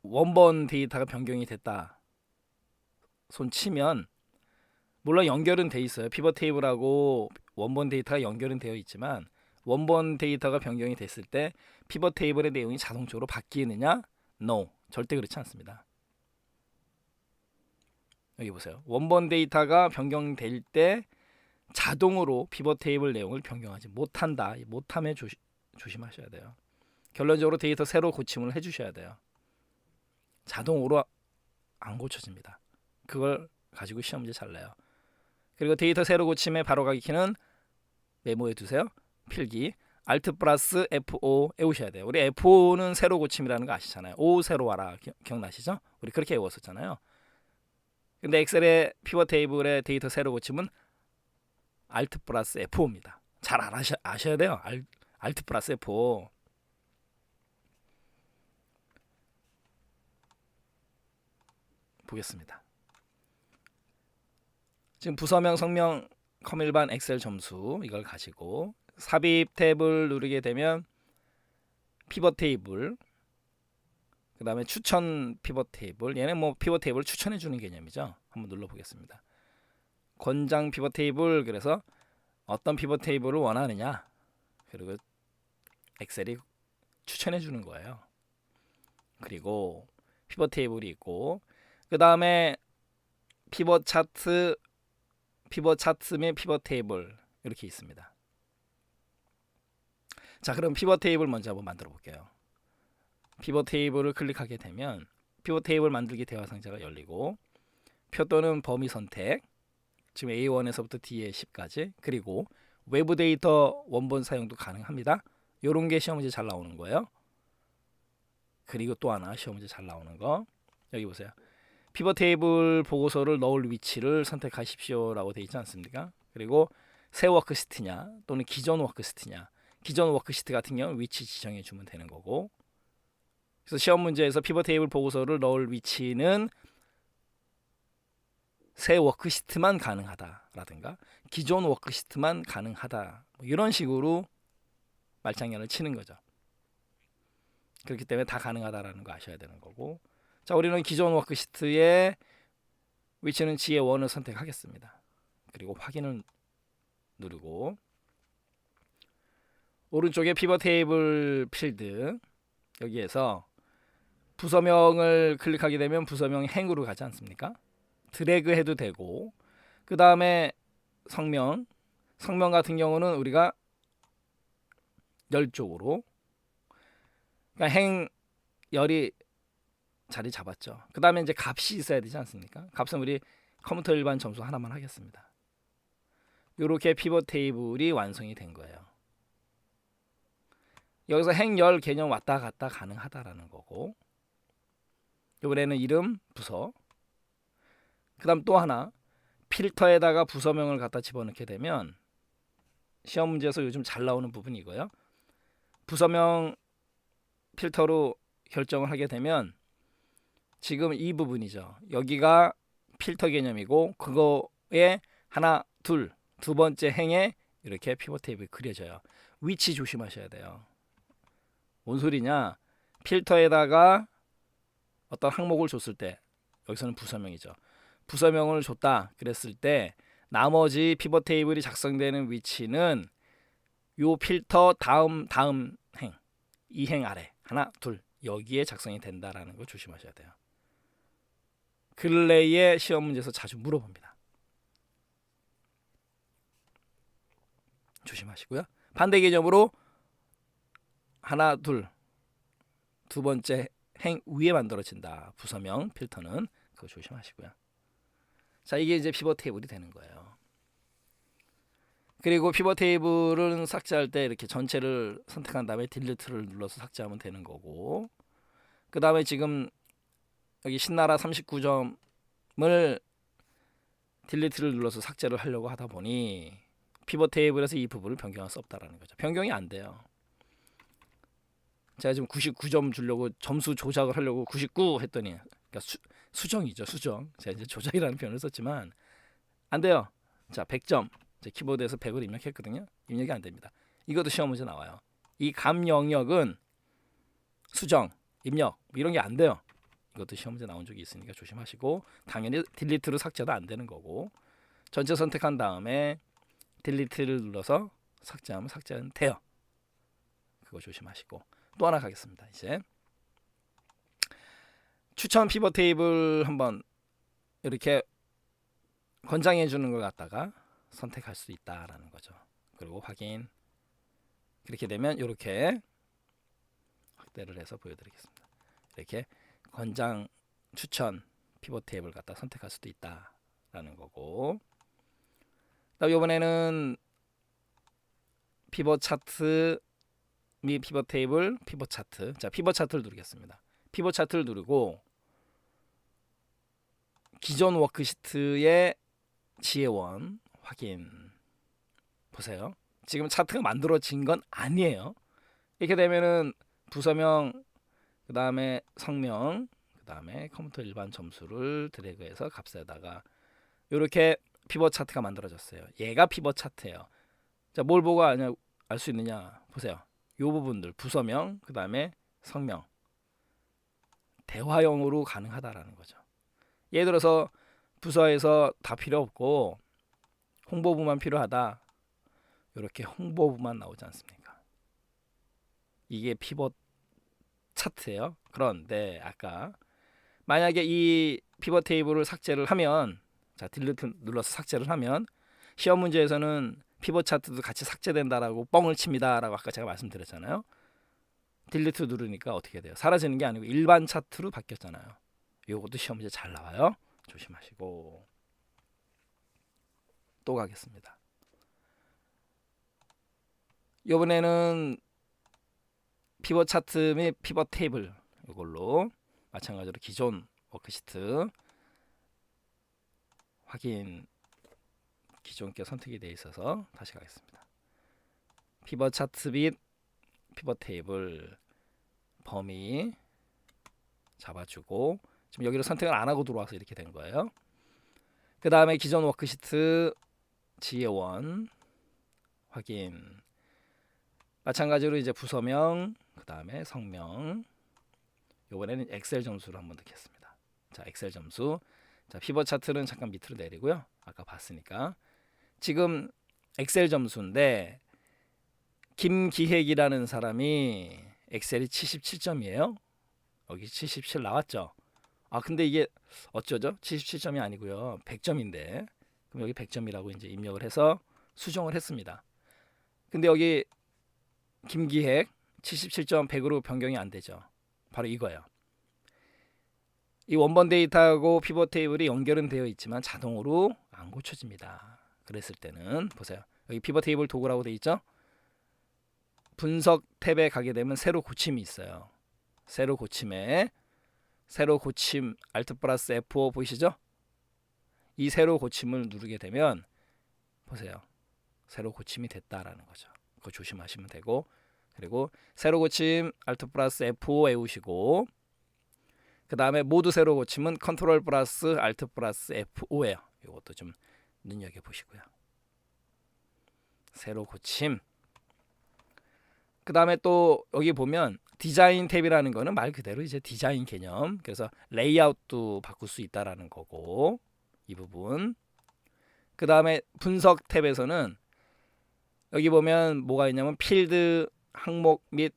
원본 데이터가 변경이 됐다 손 치면, 물론 연결은 돼 있어요. 피벗 테이블하고 원본 데이터가 연결은 되어 있지만 원본 데이터가 변경이 됐을 때 피벗 테이블의 내용이 자동적으로 바뀌느냐? No, 절대 그렇지 않습니다. 여기 보세요. 원본 데이터가 변경될 때 자동으로 피벗 테이블 내용을 변경하지 못한다. 못함에 조심하셔야 돼요. 결론적으로 데이터 세로 고침을 해주셔야 돼요. 자동으로 안 고쳐집니다. 그걸 가지고 시험 문제 잘 내요. 그리고 데이터 세로 고침의 바로가기 키는 메모해 두세요. 필기 Alt 플러스 F5 외우셔야 돼요. 우리 F5는 세로 고침이라는 거 아시잖아요. O 세로 와라, 기억나시죠? 우리 그렇게 외웠었잖아요. 근데 엑셀의 피벗 테이블의 데이터 세로 고침은 Alt 플러스 F5입니다. 잘 아셔야 돼요. Alt 플러스 F5. 보겠습니다. 지금 부서명, 성명, 컴일반, 엑셀 점수, 이걸 가지고 삽입 탭을 누르게 되면 피벗 테이블, 그 다음에 추천 피벗 테이블, 얘는 뭐 피벗 테이블 추천해 주는 개념이죠. 한번 눌러 보겠습니다. 권장 피벗 테이블, 그래서 어떤 피벗 테이블을 원하느냐, 그리고 엑셀이 추천해 주는 거예요. 그리고 피벗 테이블이 있고, 그 다음에 피벗 차트 및 피벗 테이블 이렇게 있습니다. 자, 그럼 피벗 테이블 먼저 한번 만들어 볼게요. 피벗 테이블을 클릭하게 되면 피벗 테이블 만들기 대화 상자가 열리고, 표 또는 범위 선택, 지금 A1에서부터 D10까지, 그리고 외부 데이터 원본 사용도 가능합니다. 요런 게 시험 문제 잘 나오는 거예요. 그리고 또 하나 시험 문제 잘 나오는 거, 여기 보세요. 피벗 테이블 보고서를 넣을 위치를 선택하십시오 라고 되어 있지 않습니까? 그리고 새 워크시트냐 또는 기존 워크시트냐, 기존 워크시트 같은 경우는 위치 지정해 주면 되는 거고, 그래서 시험 문제에서 피벗 테이블 보고서를 넣을 위치는 새 워크시트만 가능하다라든가 기존 워크시트만 가능하다, 뭐 이런 식으로 말장난을 치는 거죠. 그렇기 때문에 다 가능하다라는 거 아셔야 되는 거고, 자, 우리는 기존 워크시트의 위치는 G의1을 선택하겠습니다. 그리고 확인을 누르고 오른쪽에 피벗 테이블 필드 여기에서 부서명을 클릭하게 되면 부서명 행으로 가지 않습니까? 드래그 해도 되고 그 다음에 성명 같은 경우는 우리가 열 쪽으로 그러니까 행 열이 자리 잡았죠. 그 다음에 이제 값이 있어야 되지 않습니까? 값은 우리 컴퓨터 일반 점수 하나만 하겠습니다. 이렇게 피벗 테이블이 완성이 된 거예요. 여기서 행열 개념 왔다 갔다 가능하다라는 거고 이번에는 이름 부서 그 다음 또 하나 필터에다가 부서명을 갖다 집어넣게 되면 시험 문제에서 요즘 잘 나오는 부분이 이거예요. 부서명 필터로 결정을 하게 되면 지금 이 부분이죠. 여기가 필터 개념이고 그거에 하나 두 번째 행에 이렇게 피벗 테이블이 그려져요. 위치 조심하셔야 돼요. 뭔 소리냐? 필터에다가 어떤 항목을 줬을 때 여기서는 부서명이죠. 부서명을 줬다 그랬을 때 나머지 피벗 테이블이 작성되는 위치는 요 필터 다음 행, 이 행 아래 하나 여기에 작성이 된다라는 거 조심하셔야 돼요. 근래에 시험 문제에서 자주 물어봅니다. 조심하시고요. 반대 개념으로 하나 두 번째 행 위에 만들어진다. 부서명 필터는 그거 조심하시고요. 자, 이게 이제 피벗 테이블이 되는 거예요. 그리고 피벗 테이블은 삭제할 때 이렇게 전체를 선택한 다음에 딜리트를 눌러서 삭제하면 되는 거고 그 다음에 지금 여기 신나라 39점을 딜리트를 눌러서 삭제를 하려고 하다 보니 피벗 테이블에서 이 부분을 변경할 수 없다라는 거죠. 변경이 안 돼요. 제가 지금 99점 주려고 점수 조작을 하려고 99 했더니 그러니까 수정이죠. 수정. 제가 이제 조작이라는 표현을 썼지만 안 돼요. 자, 100점. 제 키보드에서 100을 입력했거든요. 입력이 안 됩니다. 이것도 시험 문제 나와요. 이 감 영역은 수정, 입력 이런 게 안 돼요. 이것도 시험 문제 나온 적이 있으니까 조심하시고 당연히 딜리트로 삭제도 안 되는 거고 전체 선택한 다음에 딜리트를 눌러서 삭제하면 삭제는 돼요. 그거 조심하시고 또 하나 가겠습니다. 이제 추천 피벗 테이블 한번 이렇게 권장해 주는 걸 갖다가 선택할 수 있다라는 거죠. 그리고 확인. 그렇게 되면 이렇게 확대를 해서 보여드리겠습니다. 이렇게 권장 추천 피벗 테이블 갖다 선택할 수도 있다라는 거고. 그다음 이번에는 피벗 차트 및 피벗 테이블 피벗 차트. 자, 피벗 차트를 누르겠습니다. 피벗 차트를 누르고 기존 워크시트의 G의1 확인 보세요. 지금 차트가 만들어진 건 아니에요. 이렇게 되면은 부서명 그 다음에 성명 그 다음에 컴퓨터 일반 점수를 드래그해서 값에다가 이렇게 피벗 차트가 만들어졌어요. 얘가 피벗 차트예요. 자, 뭘 보고 알 수 있느냐 보세요. 이 부분들 부서명 그 다음에 성명 대화형으로 가능하다라는 거죠. 예를 들어서 부서에서 다 필요 없고 홍보부만 필요하다. 이렇게 홍보부만 나오지 않습니까? 이게 피벗 차트예요. 그런데 아까 만약에 이 피벗 테이블을 삭제를 하면 자, 딜리트 눌러서 삭제를 하면 시험 문제에서는 피벗 차트도 같이 삭제된다라고 뻥을 칩니다라고 아까 제가 말씀드렸잖아요. 딜리트 누르니까 어떻게 돼요? 사라지는 게 아니고 일반 차트로 바뀌었잖아요. 이것도 시험 문제 잘 나와요. 조심하시고 또 가겠습니다. 이번에는 피벗 차트 및 피벗 테이블 이걸로 마찬가지로 기존 워크시트 확인 기존 게 선택이 되어 있어서 다시 가겠습니다. 피벗 차트 및 피벗 테이블 범위 잡아주고 지금 여기를 선택을 안 하고 들어와서 이렇게 된 거예요. 그 다음에 기존 워크시트 G의1 확인 마찬가지로 이제 부서명 그 다음에 성명 이번에는 엑셀 점수를 한번 넣겠습니다. 자, 엑셀 점수. 자, 피벗 차트는 잠깐 밑으로 내리고요. 아까 봤으니까. 지금 엑셀 점수인데 김기획이라는 사람이 엑셀이 77점이에요. 여기 77 나왔죠. 아, 근데 이게 어쩌죠? 77점이 아니고요. 100점인데. 그럼 여기 100점이라고 이제 입력을 해서 수정을 했습니다. 근데 여기 김기획 77점 100으로 변경이 안 되죠. 바로 이거예요. 이 원본 데이터하고 피벗 테이블이 연결은 되어 있지만 자동으로 안 고쳐집니다. 그랬을 때는 보세요. 여기 피벗 테이블 도구라고 되어 있죠. 분석 탭에 가게 되면 새로 고침이 있어요. 새로 고침에 새로 고침 Alt 플러스 F5 보이시죠? 이 새로 고침을 누르게 되면 보세요. 새로 고침이 됐다라는 거죠. 그거 조심하시면 되고, 그리고 새로 고침 Alt 플러스 F5 외우시고, 그 다음에 모두 새로 고침은 컨트롤 플러스 Alt 플러스 F5예요. 이것도 좀 눈여겨 보시고요. 새로 고침. 그 다음에 또 여기 보면 디자인 탭이라는 거는 말 그대로 이제 디자인 개념. 그래서 레이아웃도 바꿀 수 있다라는 거고, 이 부분. 그 다음에 분석 탭에서는 여기 보면 뭐가 있냐면 필드, 항목 및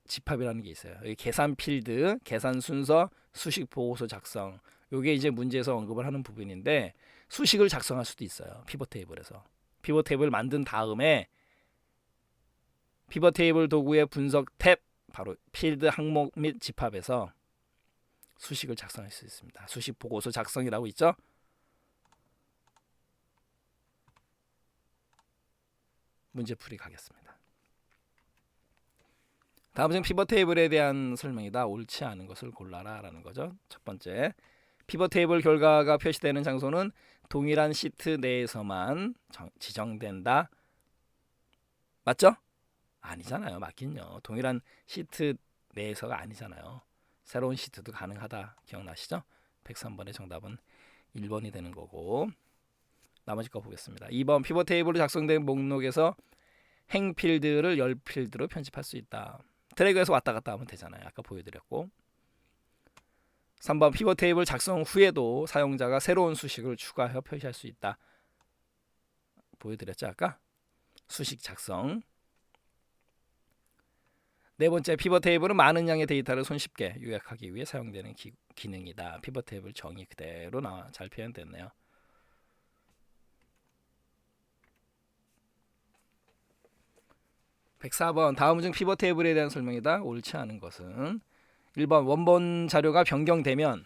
집합이라는 게 있어요. 여기 계산 필드, 계산 순서, 수식 보고서 작성. 이게 이제 문제에서 언급을 하는 부분인데 수식을 작성할 수도 있어요. 피벗 테이블에서. 피벗 테이블 만든 다음에 피벗 테이블 도구의 분석 탭, 바로 필드, 항목 및 집합에서 수식을 작성할 수 있습니다. 수식 보고서 작성이라고 있죠. 문제풀이 가겠습니다. 다음은 피벗 테이블에 대한 설명이다. 옳지 않은 것을 골라라 라는 거죠. 첫 번째, 피벗 테이블 결과가 표시되는 장소는 동일한 시트 내에서만 지정된다. 맞죠? 아니잖아요. 맞긴요. 동일한 시트 내에서가 아니잖아요. 새로운 시트도 가능하다. 기억나시죠? 103번의 정답은 1번이 되는 거고, 나머지 거 보겠습니다. 2번, 피벗 테이블로 작성된 목록에서 행 필드를 열 필드로 편집할 수 있다. 드래그해서 왔다 갔다 하면 되잖아요. 아까 보여드렸고. 3번, 피벗 테이블 작성 후에도 사용자가 새로운 수식을 추가하여 표시할 수 있다. 보여드렸죠 아까? 수식 작성. 네 번째, 피벗 테이블은 많은 양의 데이터를 손쉽게 요약하기 위해 사용되는 기능이다. 피벗 테이블 정의 그대로 잘 표현됐네요. (104번) 다음 중 피벗 테이블에 대한 설명이다. 옳지 않은 것은 1번, 원본 자료가 변경되면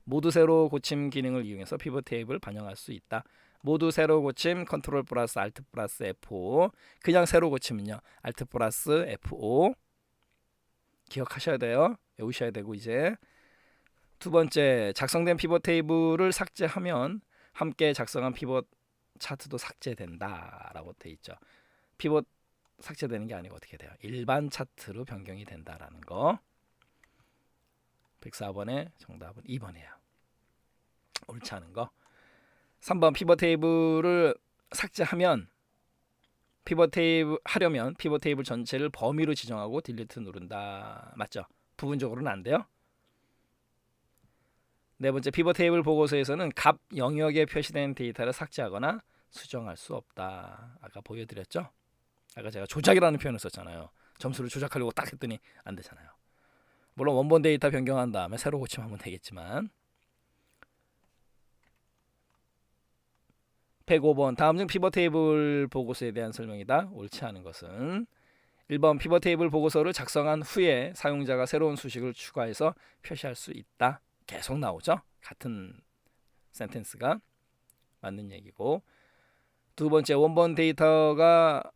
모두 새로 고침 기능을 이용해서 피벗 테이블을 반영할 수 있다. 모두 새로 고침 컨트롤 플러스 Alt 플러스 F5. 그냥 새로 고침은요 Alt 플러스 F5 기억하셔야 돼요. 외우셔야 되고, 이제 두 번째, 작성된 피벗 테이블을 삭제하면 함께 작성한 피벗 차트도 삭제된다 라고 돼 있죠. 피벗 삭제되는 게 아니고 어떻게 돼요? 일반 차트로 변경이 된다라는 거. 104번의 정답은 2번이에요. 옳지 않은 거. 3번, 피벗 테이블을 삭제하면 하려면 피벗 테이블 전체를 범위로 지정하고 딜리트 누른다. 맞죠? 부분적으로는 안 돼요. 네 번째, 피벗 테이블 보고서에서는 값 영역에 표시된 데이터를 삭제하거나 수정할 수 없다. 아까 보여드렸죠? 아까 제가 조작이라는 표현을 썼잖아요. 점수를 조작하려고 딱 했더니 안 되잖아요. 물론 원본 데이터 변경한 다음에 새로 고침하면 되겠지만. 105번, 다음 중 피벗 테이블 보고서에 대한 설명이다. 옳지 않은 것은 1번, 피벗 테이블 보고서를 작성한 후에 사용자가 새로운 수식을 추가해서 표시할 수 있다. 계속 나오죠? 같은 센텐스가 맞는 얘기고. 두 번째, 원본 데이터가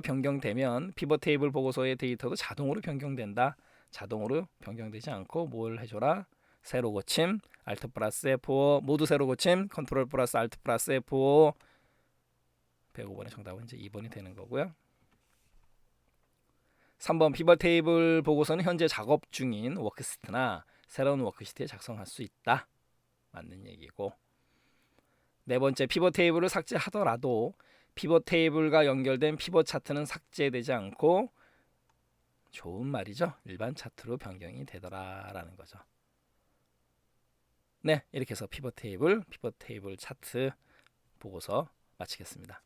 변경되면 피벗 테이블 보고서의 데이터도 자동으로 변경된다. 자동으로 변경되지 않고 뭘 해줘라? 새로 고침 Alt 플러스 F5. 모두 새로 고침 컨트롤 플러스 Alt 플러스 F5. 105번의 정답은 이제 2번이 되는 거고요. 3번, 피벗 테이블 보고서는 현재 작업 중인 워크시트나 새로운 워크시트에 작성할 수 있다. 맞는 얘기고. 네 번째, 피벗 테이블을 삭제하더라도 피벗 테이블과 연결된 피벗 차트는 삭제되지 않고 좋은 말이죠. 일반 차트로 변경이 되더라라는 거죠. 네, 이렇게 해서 피벗 테이블 차트 보고서 마치겠습니다.